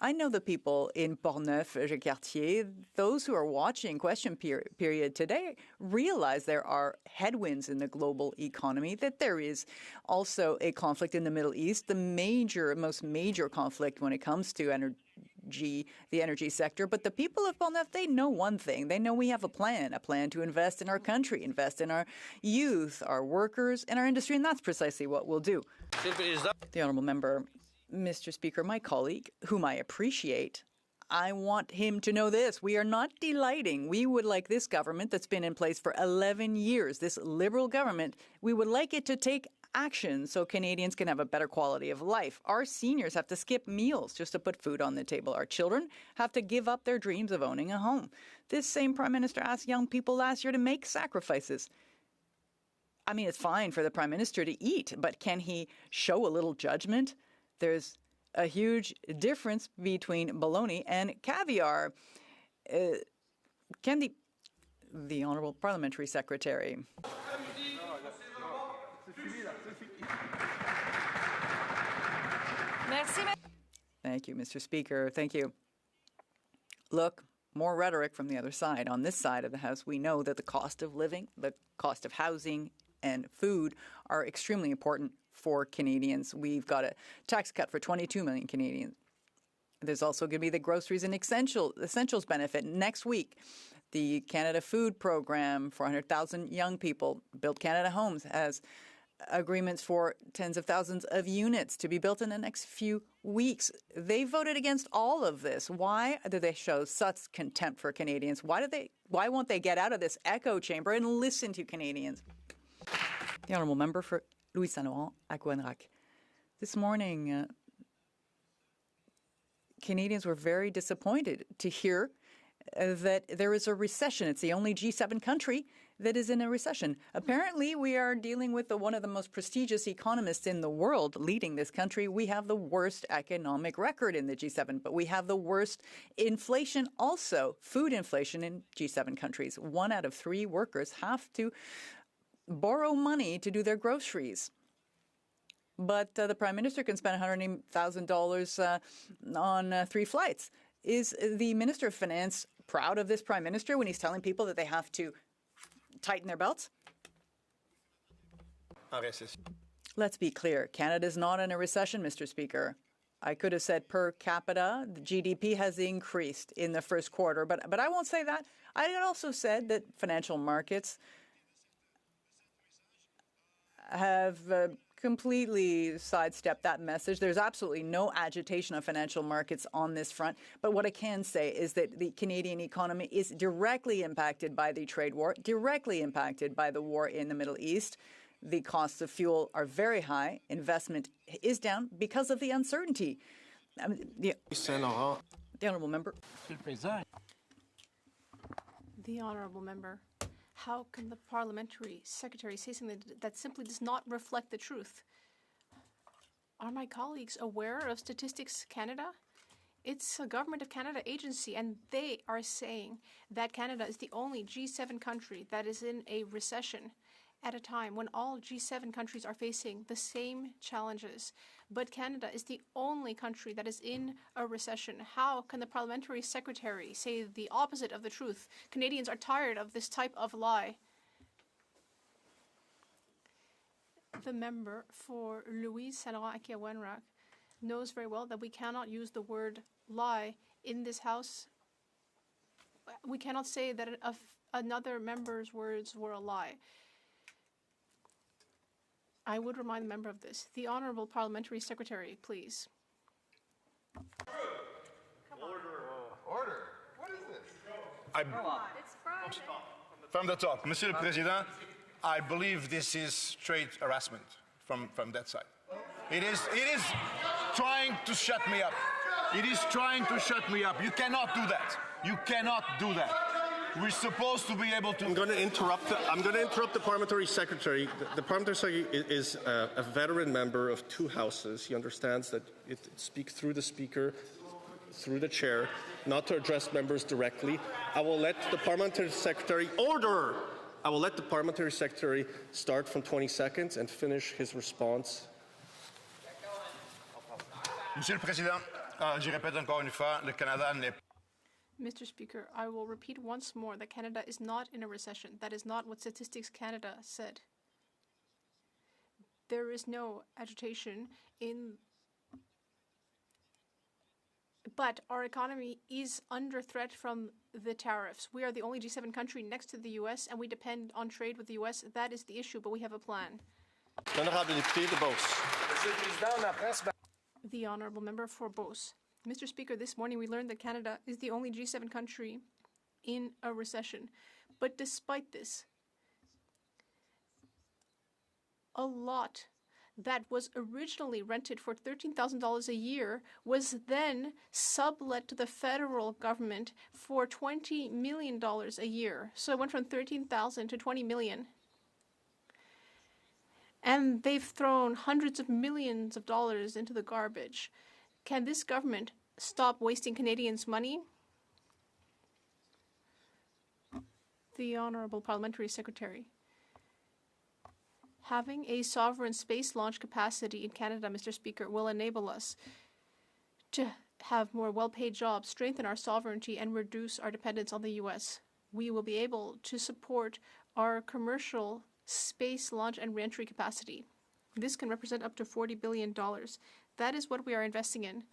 I know the people in Portneuf-Jacques-Cartier, those who are watching Question Period today, realize there are headwinds in the global economy, that there is also a conflict in the Middle East, the most major conflict when it comes to the energy sector. But the people of Portneuf, they know one thing. They know we have a plan to invest in our country, invest in our youth, our workers, and our industry, and that's precisely what we'll do. The Honourable Member. Mr. Speaker, my colleague, whom I appreciate, I want him to know this. We are not delighting. We would like this government that's been in place for 11 years, this Liberal government, we would like it to take action so Canadians can have a better quality of life. Our seniors have to skip meals just to put food on the table. Our children have to give up their dreams of owning a home. This same Prime Minister asked young people last year to make sacrifices. I mean, it's fine for the Prime Minister to eat, but can he show a little judgment? There's a huge difference between bologna and caviar. Can the Honourable Parliamentary Secretary. Thank you, Mr. Speaker. Thank you. Look, more rhetoric from the other side. On this side of the House, we know that the cost of living, the cost of housing, and food are extremely important for Canadians. We've got a tax cut for 22 million Canadians. There's also going to be the groceries and essentials benefit next week. The Canada Food Program, 400,000 young people. Build Canada Homes has agreements for tens of thousands of units to be built in the next few weeks. They voted against all of this. Why do they show such contempt for Canadians? Why won't they get out of this echo chamber and listen to Canadians? The Honourable Member for Louis Saint Laurent à Coinrac. This morning, Canadians were very disappointed to hear that there is a recession. It's the only G7 country that is in a recession. Apparently, we are dealing with one of the most prestigious economists in the world leading this country. We have the worst economic record in the G7, but we have the worst inflation also, food inflation in G7 countries. 1 out of 3 workers have to borrow money to do their groceries. But the Prime Minister can spend $180,000 on 3 flights. Is the Minister of Finance proud of this Prime Minister when he's telling people that they have to tighten their belts? Let's be clear. Canada's not in a recession, Mr. Speaker. I could have said per capita, the GDP has increased in the first quarter, but I won't say that. I also said that financial markets have completely sidestepped that message. There's absolutely no agitation of financial markets on this front. But what I can say is that the Canadian economy is directly impacted by the trade war, directly impacted by the war in the Middle East. The costs of fuel are very high. Investment is down because of the uncertainty. The honourable member. The honourable member. How can the parliamentary secretary say something that simply does not reflect the truth? Are my colleagues aware of Statistics Canada? It's a Government of Canada agency, and they are saying that Canada is the only G7 country that is in a recession at a time when all G7 countries are facing the same challenges. But Canada is the only country that is in a recession. How can the parliamentary secretary say the opposite of the truth? Canadians are tired of this type of lie. The member for Louise Saint-Laurent-Akiawenrak knows very well that we cannot use the word lie in this House. We cannot say that another member's words were a lie. I would remind the member of this. The Honourable Parliamentary Secretary, please. Order. What is this? It's Friday. From the top. Monsieur le Président, I believe this is straight harassment from that side. It is trying to shut me up. It is trying to shut me up. You cannot do that. You cannot do that. We're supposed to be able to. I'm going to interrupt the parliamentary secretary. The parliamentary secretary is a veteran member of two houses. He understands that it speaks through the speaker, through the chair, not to address members directly. I will let the parliamentary secretary order. I will let the parliamentary secretary start from 20 seconds and finish his response. Monsieur le Président, je répète encore une fois, le Canada n'est pas. Mr. Speaker, I will repeat once more that Canada is not in a recession. That is not what Statistics Canada said. There is no agitation but our economy is under threat from the tariffs. We are the only G7 country next to the US, and we depend on trade with the US. That is the issue, but we have a plan. The Honourable Member for Beauce. Mr. Speaker, this morning we learned that Canada is the only G7 country in a recession. But despite this, a lot that was originally rented for $13,000 a year was then sublet to the federal government for $20 million a year. So it went from $13,000 to $20 million. And they've thrown hundreds of millions of dollars into the garbage. Can this government stop wasting Canadians' money? The Honourable Parliamentary Secretary. Having a sovereign space launch capacity in Canada, Mr. Speaker, will enable us to have more well-paid jobs, strengthen our sovereignty, and reduce our dependence on the U.S. We will be able to support our commercial space launch and reentry capacity. This can represent up to $40 billion. That is what we are investing in.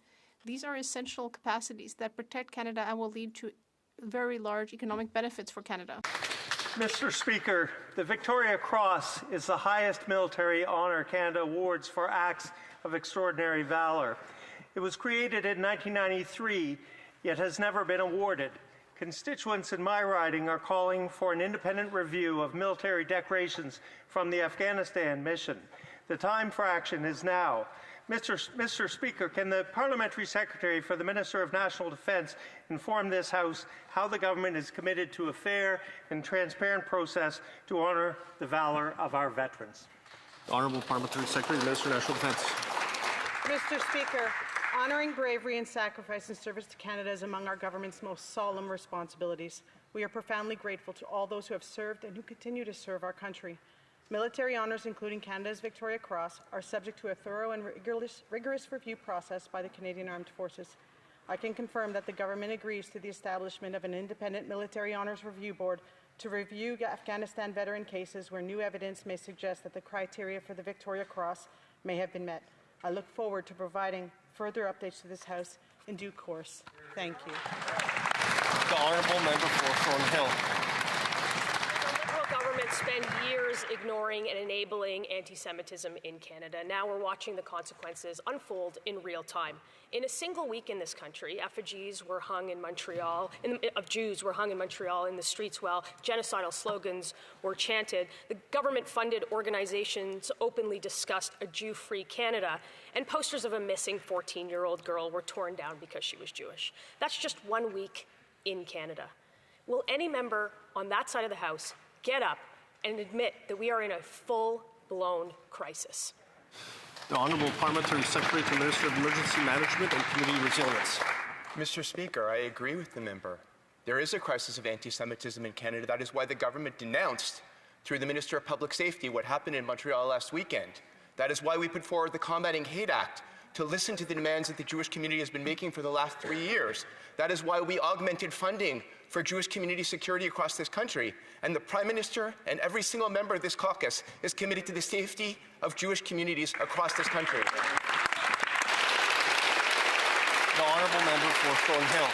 These are essential capacities that protect Canada and will lead to very large economic benefits for Canada. Mr. Speaker, the Victoria Cross is the highest military honor Canada awards for acts of extraordinary valor. It was created in 1993, yet has never been awarded. Constituents in my riding are calling for an independent review of military decorations from the Afghanistan mission. The time for action is now. Mr. Speaker, can the Parliamentary Secretary for the Minister of National Defence inform this House how the government is committed to a fair and transparent process to honour the valour of our veterans? The Honourable Parliamentary Secretary, Minister of National Defence. Mr. Speaker, honouring bravery and sacrifice in service to Canada is among our government's most solemn responsibilities. We are profoundly grateful to all those who have served and who continue to serve our country. Military honours, including Canada's Victoria Cross, are subject to a thorough and rigorous review process by the Canadian Armed Forces. I can confirm that the government agrees to the establishment of an independent military honours review board to review Afghanistan veteran cases where new evidence may suggest that the criteria for the Victoria Cross may have been met. I look forward to providing further updates to this House in due course. Thank you. The Honourable Member for Thornhill. Government spent years ignoring and enabling anti-Semitism in Canada. Now we're watching the consequences unfold in real time. In a single week in this country, effigies were hung in Montreal, of Jews were hung in Montreal in the streets while genocidal slogans were chanted. The government-funded organizations openly discussed a Jew-free Canada, and posters of a missing 14-year-old girl were torn down because she was Jewish. That's just 1 week in Canada. Will any member on that side of the House get up and admit that we are in a full-blown crisis? The Honourable Parliamentary Secretary to the Minister of Emergency Management and Community Resilience. Mr. Speaker, I agree with the member. There is a crisis of anti-Semitism in Canada. That is why the government denounced, through the Minister of Public Safety, what happened in Montreal last weekend. That is why we put forward the Combating Hate Act, to listen to the demands that the Jewish community has been making for the last 3 years. That is why we augmented funding for Jewish community security across this country. And the Prime Minister and every single member of this caucus is committed to the safety of Jewish communities across this country. The Honourable Member for Thornhill.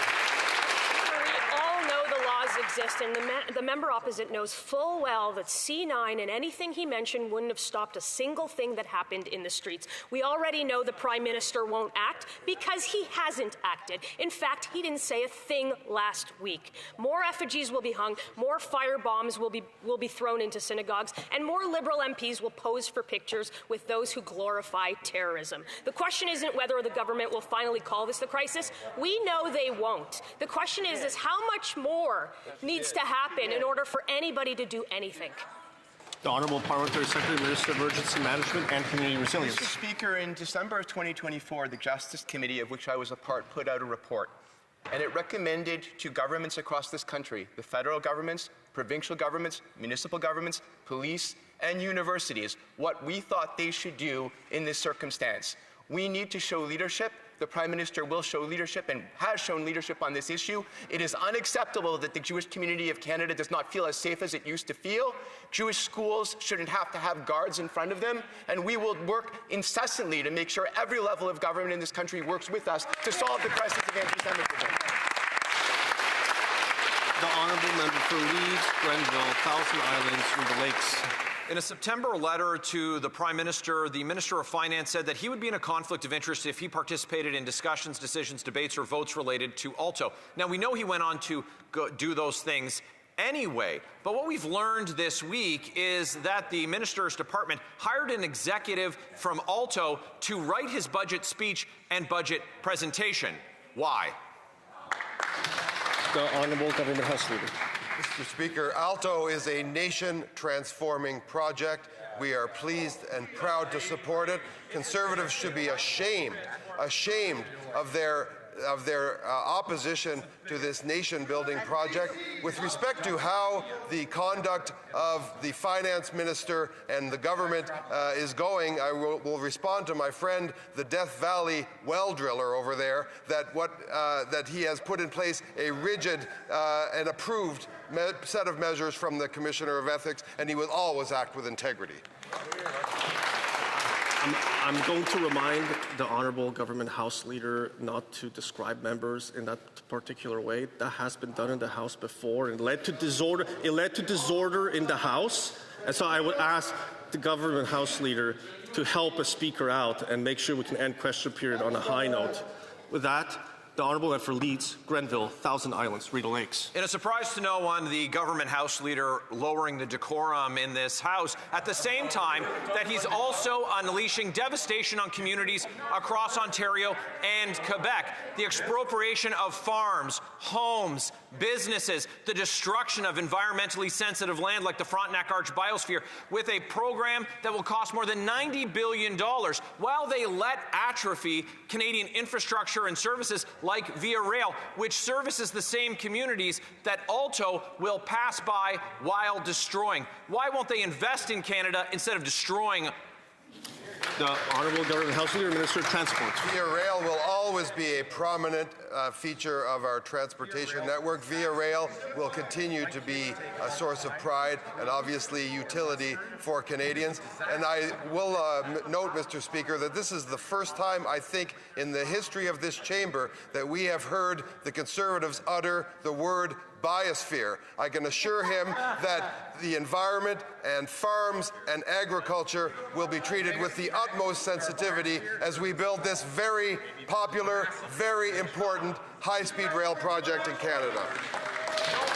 We all know the laws exist, and the member opposite knows full well that C9 and anything he mentioned wouldn't have stopped a single thing that happened in the streets. We already know the Prime Minister won't act because he hasn't acted. In fact, he didn't say a thing last week. More effigies will be hung, more firebombs will be thrown into synagogues, and more Liberal MPs will pose for pictures with those who glorify terrorism. The question isn't whether the government will finally call this the crisis. We know they won't. The question is how much more needs to happen in order for anybody to do anything? The Honourable Parliamentary Secretary, Minister of Emergency Management and Community Resilience. Mr. Speaker, in December of 2024, the Justice Committee, of which I was a part, put out a report. And it recommended to governments across this country, the federal governments, provincial governments, municipal governments, police, and universities, what we thought they should do in this circumstance. We need to show leadership. The Prime Minister will show leadership and has shown leadership on this issue. It is unacceptable that the Jewish community of Canada does not feel as safe as it used to feel. Jewish schools shouldn't have to have guards in front of them, and we will work incessantly to make sure every level of government in this country works with us to solve the crisis of anti-Semitism. The Honourable Member for Leeds, Grenville, Thousand Islands, and the Lakes. In a September letter to the Prime Minister, the Minister of Finance said that he would be in a conflict of interest if he participated in discussions, decisions, debates, or votes related to Alto. Now, we know he went on to do those things anyway, but what we've learned this week is that the Minister's Department hired an executive from Alto to write his budget speech and budget presentation. Why? The Honourable Government House Leader. Mr. Speaker, Alto is a nation-transforming project. We are pleased and proud to support it. Conservatives should be ashamed of their opposition to this nation-building project. With respect to how the conduct of the finance minister and the government is going, I will respond to my friend, the Death Valley well driller over there, that he has put in place a rigid and approved set of measures from the Commissioner of Ethics, and he will always act with integrity. I'm going to remind the Honourable Government House Leader not to describe members in that particular way. That has been done in the House before and led to disorder. It led to disorder in the House, and so I would ask the Government House Leader to help a speaker out and make sure we can end question period on a high note. With that, the Honourable Member for Leeds, Grenville, Thousand Islands, Rideau Lakes. In a surprise to no one, the Government House Leader lowering the decorum in this House at the same time that he's also unleashing devastation on communities across Ontario and Quebec. The expropriation of farms, homes, businesses, the destruction of environmentally sensitive land like the Frontenac Arch Biosphere with a program that will cost more than $90 billion while they let atrophy Canadian infrastructure and services like Via Rail, which services the same communities that Alto will pass by while destroying. Why won't they invest in Canada instead of destroying? The Honourable Government House Leader, Minister of Transport. Via Rail will always be a prominent feature of our transportation network. Via Rail will continue to be a source of pride and obviously utility for Canadians. And I will note, Mr. Speaker, that this is the first time, I think, in the history of this chamber that we have heard the Conservatives utter the word biosphere. I can assure him that the environment and farms and agriculture will be treated with the utmost sensitivity as we build this very popular, very important high-speed rail project in Canada.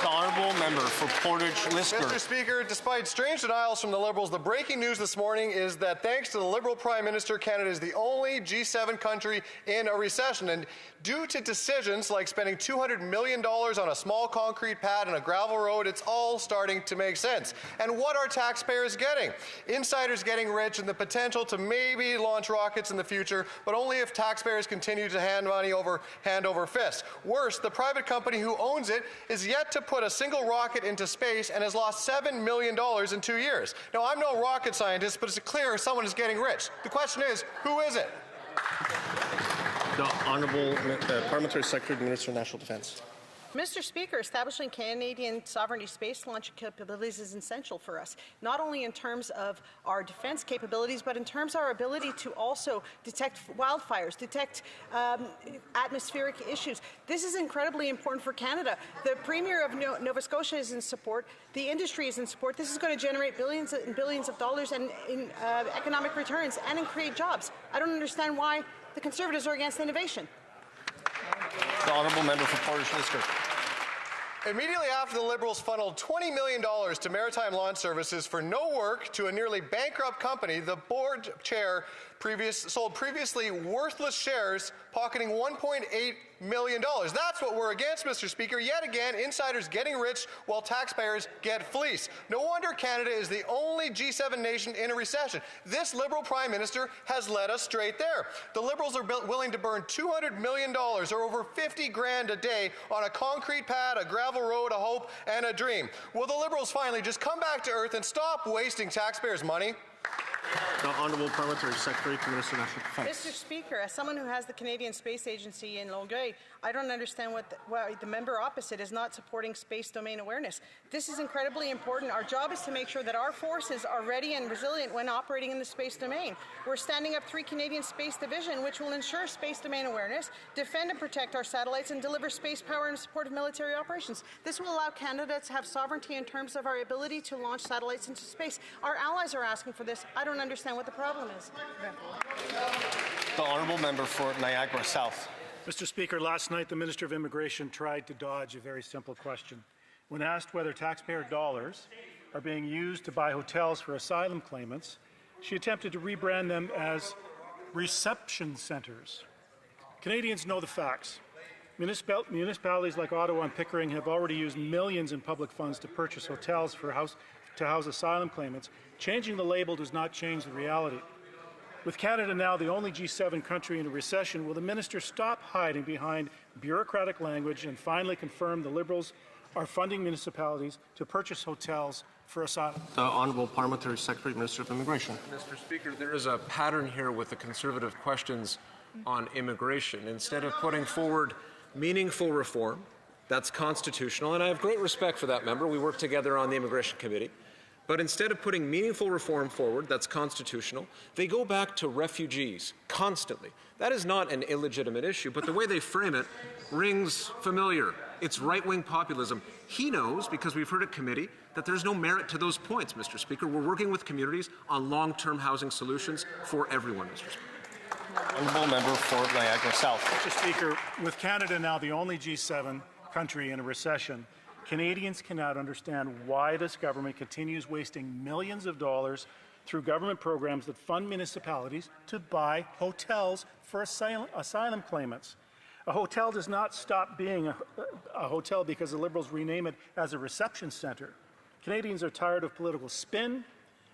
The Honourable Member for Portage-Lisker. Mr. Speaker, despite strange denials from the Liberals, the breaking news this morning is that thanks to the Liberal Prime Minister, Canada is the only G7 country in a recession. And due to decisions like spending $200 million on a small concrete pad and a gravel road, it's all starting to make sense. And what are taxpayers getting? Insiders getting rich and the potential to maybe launch rockets in the future, but only if taxpayers continue to hand money over hand over fist. Worse, the private company who owns it is yet to put a single rocket into space and has lost $7 million in 2 years. Now, I'm no rocket scientist, but it's clear someone is getting rich. The question is, who is it? The Honourable Parliamentary Secretary, Minister of National Defence. Mr. Speaker, establishing Canadian sovereignty space launch capabilities is essential for us, not only in terms of our defense capabilities, but in terms of our ability to also detect wildfires, detect atmospheric issues. This is incredibly important for Canada. The Premier of Nova Scotia is in support. The industry is in support. This is going to generate billions and billions of dollars in economic returns and create jobs. I don't understand why the Conservatives are against innovation. The Honourable Member for Portage-Lisker. Immediately after the Liberals funneled $20 million to Maritime Launch Services for no work to a nearly bankrupt company, the board chair sold previously worthless shares, pocketing $1.8 million. That's what we're against, Mr. Speaker. Yet again, insiders getting rich while taxpayers get fleeced. No wonder Canada is the only G7 nation in a recession. This Liberal Prime Minister has led us straight there. The Liberals are willing to burn $200 million, or over 50 grand a day, on a concrete pad, a gravel road, a hope, and a dream. Will the Liberals finally just come back to earth and stop wasting taxpayers' money? The Honourable Parliamentary Secretary to Minister of National Defence. Mr. Speaker, as someone who has the Canadian Space Agency in Longueuil, I don't understand why the member opposite is not supporting space domain awareness. This is incredibly important. Our job is to make sure that our forces are ready and resilient when operating in the space domain. We're standing up 3 Canadian Space Division, which will ensure space domain awareness, defend and protect our satellites, and deliver space power in support of military operations. This will allow Canada to have sovereignty in terms of our ability to launch satellites into space. Our allies are asking for this. I don't understand what the problem is. The Honourable Member for Niagara South. Mr. Speaker, last night the Minister of Immigration tried to dodge a very simple question. When asked whether taxpayer dollars are being used to buy hotels for asylum claimants, she attempted to rebrand them as reception centres. Canadians know the facts. Municipalities like Ottawa and Pickering have already used millions in public funds to purchase hotels to house asylum claimants. Changing the label does not change the reality. With Canada now the only G7 country in a recession, will the minister stop hiding behind bureaucratic language and finally confirm the Liberals are funding municipalities to purchase hotels for asylum? The Honourable Parliamentary Secretary, Minister of Immigration. Mr. Speaker, there is a pattern here with the Conservative questions on immigration. Instead of putting forward meaningful reform, that's constitutional, and I have great respect for that member. We work together on the Immigration Committee. But instead of putting meaningful reform forward, that's constitutional, they go back to refugees constantly. That is not an illegitimate issue, but the way they frame it rings familiar. It's right-wing populism. He knows, because we've heard at committee, that there's no merit to those points, Mr. Speaker. We're working with communities on long-term housing solutions for everyone, Mr. Speaker. Honourable Member for Niagara South. Mr. Speaker, with Canada now the only G7 country in a recession, Canadians cannot understand why this government continues wasting millions of dollars through government programs that fund municipalities to buy hotels for asylum claimants. A hotel does not stop being a hotel because the Liberals rename it as a reception centre. Canadians are tired of political spin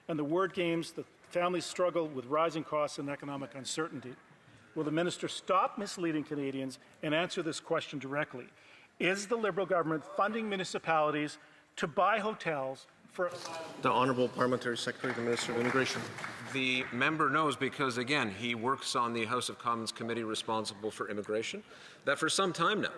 and the word games that families struggle with rising costs and economic uncertainty. Will the minister stop misleading Canadians and answer this question directly? Is the Liberal government funding municipalities to buy hotels The Honourable Parliamentary Secretary to the Minister of Immigration. The member knows because, again, he works on the House of Commons committee responsible for immigration, that for some time now,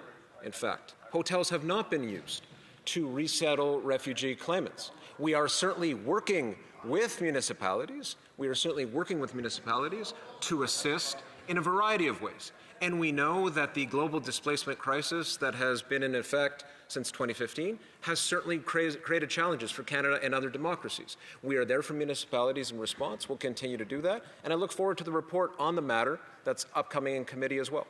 in fact, hotels have not been used to resettle refugee claimants. We are certainly working with municipalities. We are certainly working with municipalities to assist in a variety of ways. And we know that the global displacement crisis that has been in effect since 2015 has certainly created challenges for Canada and other democracies. We are there for municipalities in response. We'll continue to do that. And I look forward to the report on the matter that's upcoming in committee as well.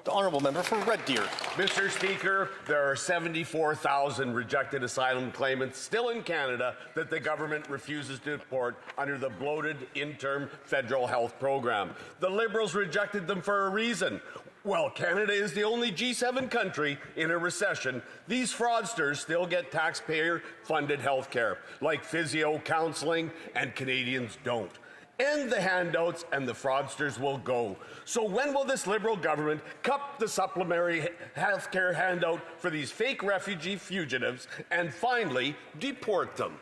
The Honourable Member for Red Deer. Mr. Speaker, there are 74,000 rejected asylum claimants still in Canada that the government refuses to deport under the bloated interim federal health program. The Liberals rejected them for a reason. Well, Canada is the only G7 country in a recession. These fraudsters still get taxpayer-funded health care, like physio, counseling, and Canadians don't. End the handouts and the fraudsters will go. So when will this Liberal government cut the supplementary health care handout for these fake refugee fugitives and finally deport them?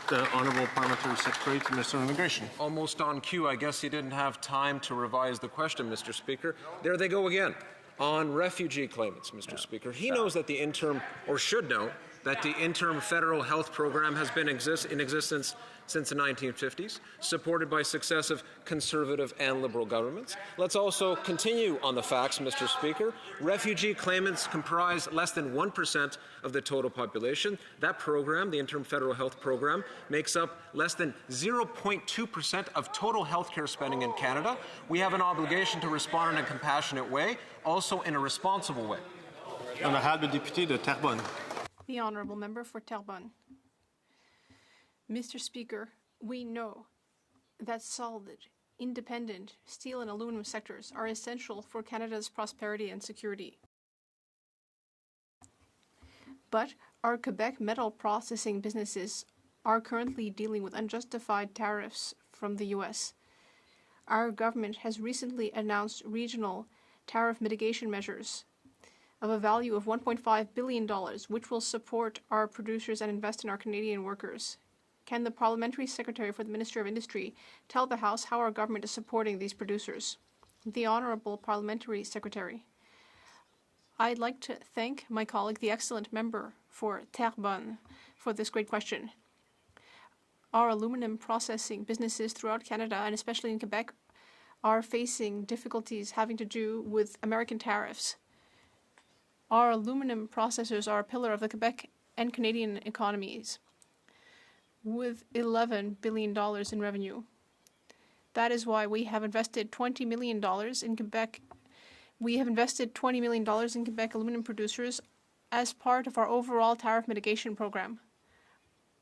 The Honourable Parliamentary Secretary to the Minister of Immigration. Almost on cue. I guess he didn't have time to revise the question, Mr. Speaker. There they go again. On refugee claimants, Mr. Speaker. He knows that the interim, or should know, that the interim federal health program has been in existence since the 1950s, supported by successive Conservative and Liberal governments. Let's also continue on the facts, Mr. Speaker. Refugee claimants comprise less than 1% of the total population. That program, the interim federal health program, makes up less than 0.2% of total health care spending in Canada. We have an obligation to respond in a compassionate way, also in a responsible way. Honourable Député de Terrebonne. The Honourable Member for Terrebonne. Mr. Speaker, we know that solid, independent steel and aluminum sectors are essential for Canada's prosperity and security. But our Quebec metal processing businesses are currently dealing with unjustified tariffs from the U.S. Our government has recently announced regional tariff mitigation measures of a value of $1.5 billion, which will support our producers and invest in our Canadian workers. Can the Parliamentary Secretary for the Minister of Industry tell the House how our government is supporting these producers? The Honourable Parliamentary Secretary. I'd like to thank my colleague, the excellent member for Terrebonne, for this great question. Our aluminum processing businesses throughout Canada, and especially in Quebec, are facing difficulties having to do with American tariffs. Our aluminum processors are a pillar of the Quebec and Canadian economies, with $11 billion in revenue. That is why we have invested $20 million in Quebec. We have invested $20 million in Quebec aluminum producers as part of our overall tariff mitigation program.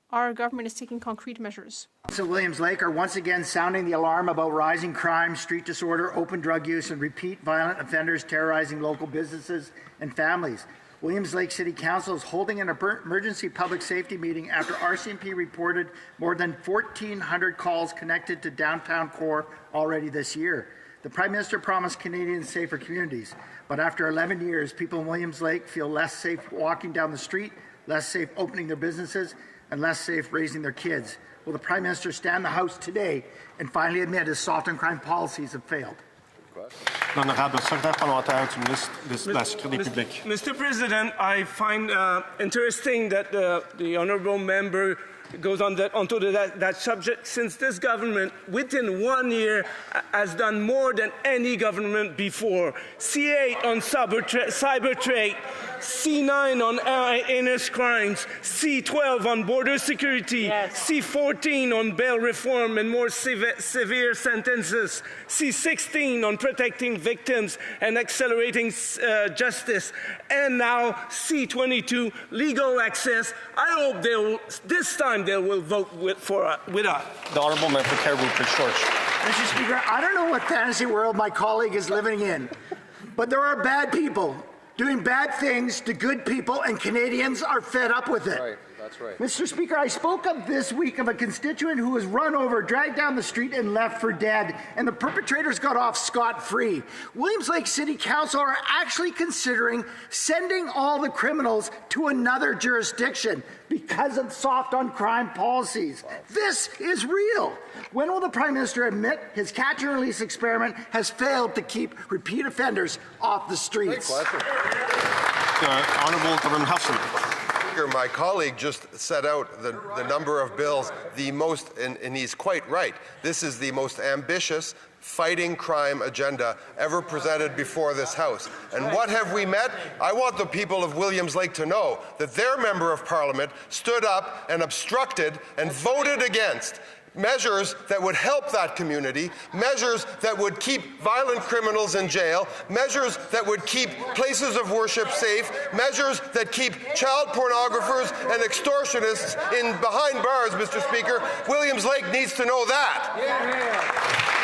Our government is taking concrete measures. So Williams Lake are once again sounding the alarm about rising crime, street disorder, open drug use, and repeat violent offenders terrorizing local businesses and families. Williams Lake City Council is holding an emergency public safety meeting after RCMP reported more than 1,400 calls connected to downtown core already this year. The Prime Minister promised Canadians safer communities, but after 11 years, people in Williams Lake feel less safe walking down the street, less safe opening their businesses, and less safe raising their kids. Will the Prime Minister stand in the House today and finally admit his soft on crime policies have failed? L'honorable secrétaire parlementaire du ministre de la Sécurité publique. Mr. President, I find interesting that the honourable member goes on onto that subject, since this government, within 1 year, has done more than any government before. C8 on cyber trade, C9 on heinous crimes, C12 on border security, yes. C14 on bail reform and more severe sentences, C16 on protecting victims and accelerating justice, and now C22 legal access. I hope this time they will vote with us. The Honourable Member for Caribou Prince George. Mr. Speaker, I don't know what fantasy world my colleague is living in, but there are bad people doing bad things to good people, and Canadians are fed up with it. Right. That's right. Mr. Speaker, I spoke up this week of a constituent who was run over, dragged down the street, and left for dead, and the perpetrators got off scot-free. Williams Lake City Council are actually considering sending all the criminals to another jurisdiction because of soft on crime policies. This is real. When will the Prime Minister admit his catch and release experiment has failed to keep repeat offenders off the streets? Honourable Government House Leader. My colleague just set out the number of bills, the most, and he's quite right, this is the most ambitious fighting crime agenda ever presented before this House. And what have we met? I want the people of Williams Lake to know that their Member of Parliament stood up and obstructed and voted against measures that would help that community, measures that would keep violent criminals in jail, measures that would keep places of worship safe, measures that keep child pornographers and extortionists behind bars, Mr. Speaker. Williams Lake needs to know that.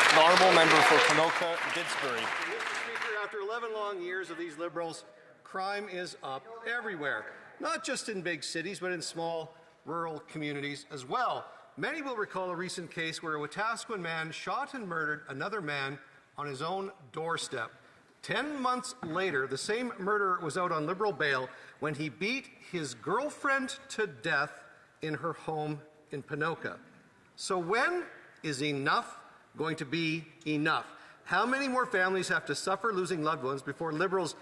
The Honourable Member for Ponoka, Didsbury. Mr. Speaker, after 11 long years of these Liberals, crime is up everywhere, not just in big cities, but in small rural communities as well. Many will recall a recent case where a Wetaskiwin man shot and murdered another man on his own doorstep. 10 months later, the same murderer was out on Liberal bail when he beat his girlfriend to death in her home in Ponoka. So when is enough going to be enough? How many more families have to suffer losing loved ones before Liberals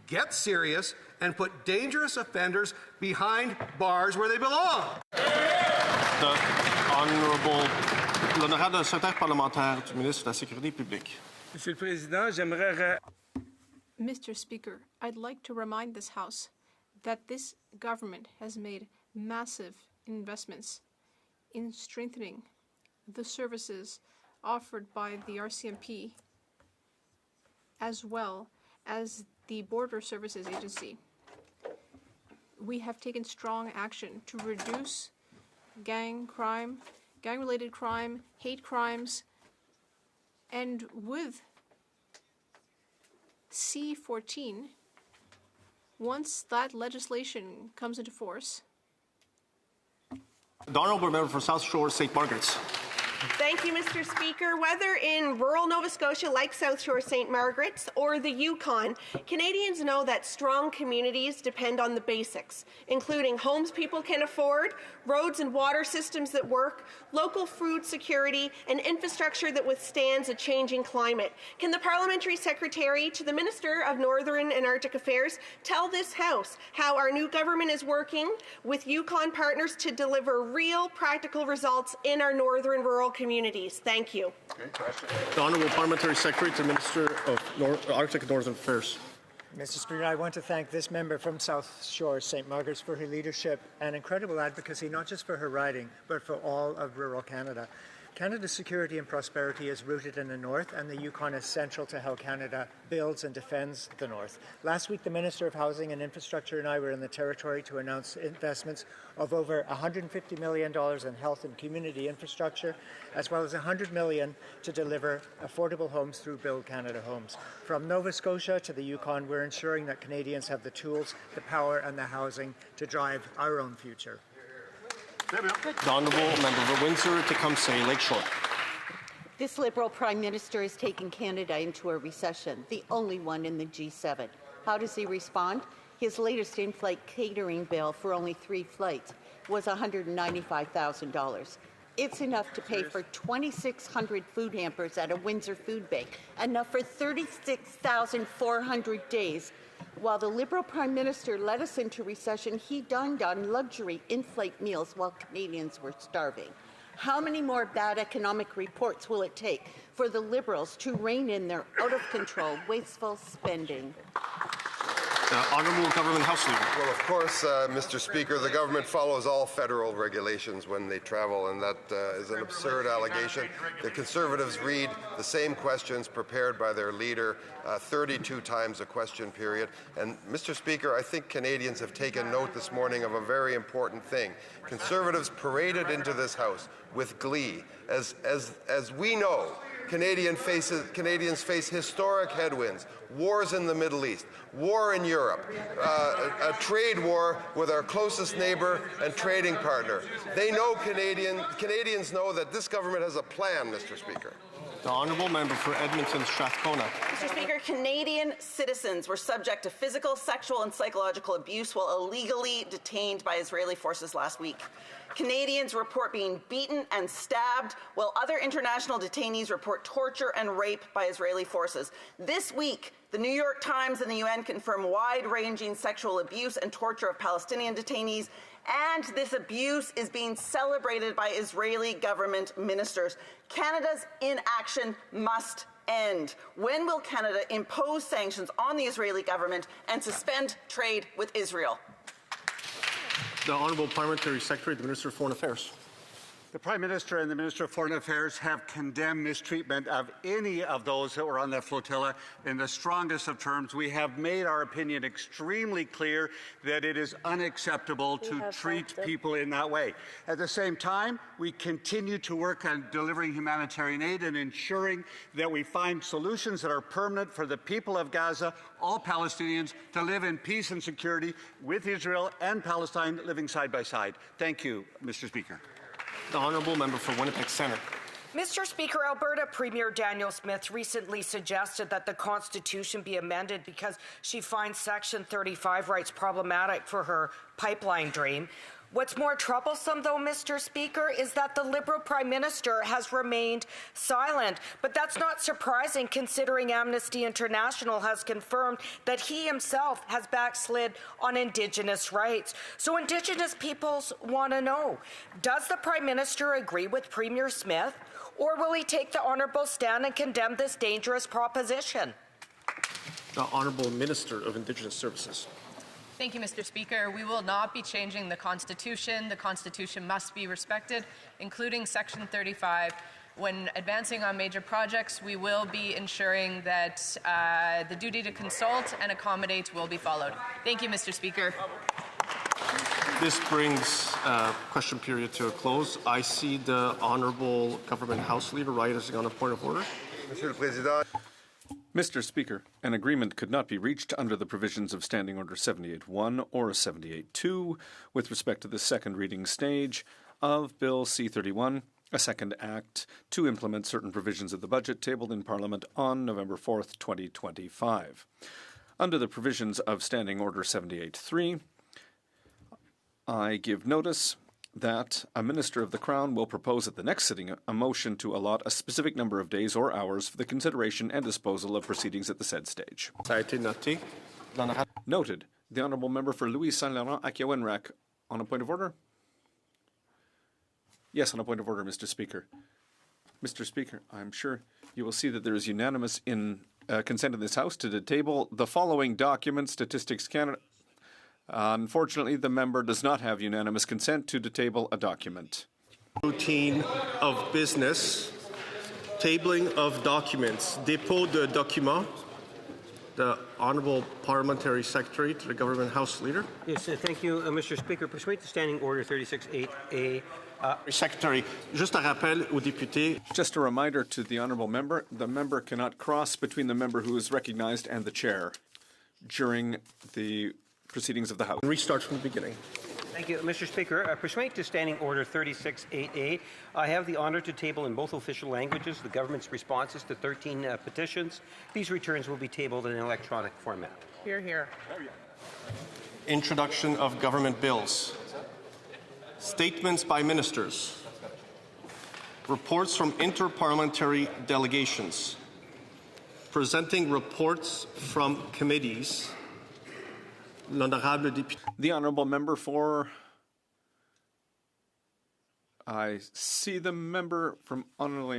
get serious and put dangerous offenders behind bars where they belong? L'honorable secrétaire parlementaire du ministre de la Sécurité publique. Monsieur le Président, j'aimerais... Mr. Speaker, I'd like to remind this House that this government has made massive investments in strengthening the services offered by the RCMP as well as the Border Services Agency. We have taken strong action to reduce gang crime, gang-related crime, hate crimes, and with C-14, once that legislation comes into force. The Honourable Member for South Shore, St. Margaret's. Thank you, Mr. Speaker. Whether in rural Nova Scotia like South Shore St. Margaret's or the Yukon, Canadians know that strong communities depend on the basics, including homes people can afford, roads and water systems that work, local food security, and infrastructure that withstands a changing climate. Can the Parliamentary Secretary to the Minister of Northern and Arctic Affairs tell this House how our new government is working with Yukon partners to deliver real practical results in our northern rural communities? Thank you. The Honourable Parliamentary Secretary to the Minister of Arctic and Northern Affairs. Mr. Speaker, I want to thank this member from South Shore St. Margaret's for her leadership and incredible advocacy, not just for her riding, but for all of rural Canada. Canada's security and prosperity is rooted in the North, and the Yukon is central to how Canada builds and defends the North. Last week, the Minister of Housing and Infrastructure and I were in the Territory to announce investments of over $150 million in health and community infrastructure, as well as $100 million to deliver affordable homes through Build Canada Homes. From Nova Scotia to the Yukon, we're ensuring that Canadians have the tools, the power, and the housing to drive our own future. The Honourable Member for Windsor, Tecumseh, Lakeshore. This Liberal Prime Minister is taking Canada into a recession, the only one in the G7. How does he respond? His latest in-flight catering bill for only 3 flights was $195,000. It's enough to pay for 2,600 food hampers at a Windsor food bank, enough for 36,400 days. While the Liberal Prime Minister led us into recession, he dined on luxury in-flight meals while Canadians were starving. How many more bad economic reports will it take for the Liberals to rein in their out-of-control, wasteful spending? Honourable Government House Leader. Well, of course, Mr. Speaker, the government follows all federal regulations when they travel, and that is an absurd allegation. The Conservatives read the same questions prepared by their leader 32 times a question period. And, Mr. Speaker, I think Canadians have taken note this morning of a very important thing. Conservatives paraded into this House with glee, as we know Canadians face historic headwinds, wars in the Middle East, war in Europe, a trade war with our closest neighbor and trading partner. They know Canadians know that this government has a plan, Mr. Speaker. The honourable member for Edmonton Strathcona. Mr. Speaker, Canadian citizens were subject to physical, sexual, and psychological abuse while illegally detained by Israeli forces last week. Canadians report being beaten and stabbed, while other international detainees report torture and rape by Israeli forces. This week, the New York Times and the UN confirm wide-ranging sexual abuse and torture of Palestinian detainees, and this abuse is being celebrated by Israeli government ministers. Canada's inaction must end. When will Canada impose sanctions on the Israeli government and suspend trade with Israel? The Honourable Parliamentary Secretary, the Minister of Foreign Affairs. The Prime Minister and the Minister of Foreign Affairs have condemned mistreatment of any of those that were on that flotilla in the strongest of terms. We have made our opinion extremely clear that it is unacceptable to treat people in that way. At the same time, we continue to work on delivering humanitarian aid and ensuring that we find solutions that are permanent for the people of Gaza, all Palestinians, to live in peace and security with Israel and Palestine living side by side. Thank you, Mr. Speaker. The honourable member for Winnipeg Centre. Mr. Speaker, Alberta Premier Danielle Smith recently suggested that the Constitution be amended because she finds Section 35 rights problematic for her pipeline dream. What's more troublesome, though, Mr. Speaker, is that the Liberal Prime Minister has remained silent. But that's not surprising, considering Amnesty International has confirmed that he himself has backslid on Indigenous rights. So Indigenous peoples want to know, does the Prime Minister agree with Premier Smith, or will he take the honourable stand and condemn this dangerous proposition? The Honourable Minister of Indigenous Services. Thank you, Mr. Speaker. We will not be changing the Constitution. The Constitution must be respected, including Section 35. When advancing on major projects, we will be ensuring that the duty to consult and accommodate will be followed. Thank you, Mr. Speaker. This brings question period to a close. I see the Honourable Government House Leader rising on a point of order. Monsieur le Président. Mr. Speaker, an agreement could not be reached under the provisions of Standing Order 78.1 or 78.2 with respect to the second reading stage of Bill C-31, a second act to implement certain provisions of the budget tabled in Parliament on November 4th, 2025. Under the provisions of Standing Order 78.3, I give notice that a Minister of the Crown will propose at the next sitting a motion to allot a specific number of days or hours for the consideration and disposal of proceedings at the said stage. Noted. The Honourable Member for Louis Saint-Laurent, Akiawenrak, on a point of order? Yes, on a point of order, Mr. Speaker. Mr. Speaker, I'm sure you will see that there is unanimous consent in this House to table the following document, Statistics Canada. Unfortunately, the member does not have unanimous consent to table a document. Routine of business, tabling of documents, dépôt de documents. The Honourable Parliamentary Secretary to the Government House Leader. Yes, thank you, Mr. Speaker. Pursuant to Standing Order 36.8a. Secretary, just a rappel aux députés. Just a reminder to the Honourable Member, the member cannot cross between the member who is recognized and the chair during the proceedings of the House. Restart from the beginning. Thank you, Mr. Speaker. Pursuant to Standing Order 36.8a, I have the honour to table in both official languages the government's responses to 13 petitions. These returns will be tabled in an electronic format. Hear, hear. Introduction of government bills. Statements by ministers. Reports from interparliamentary delegations. Presenting reports from committees. The Honourable Member for... I see the member from Honourable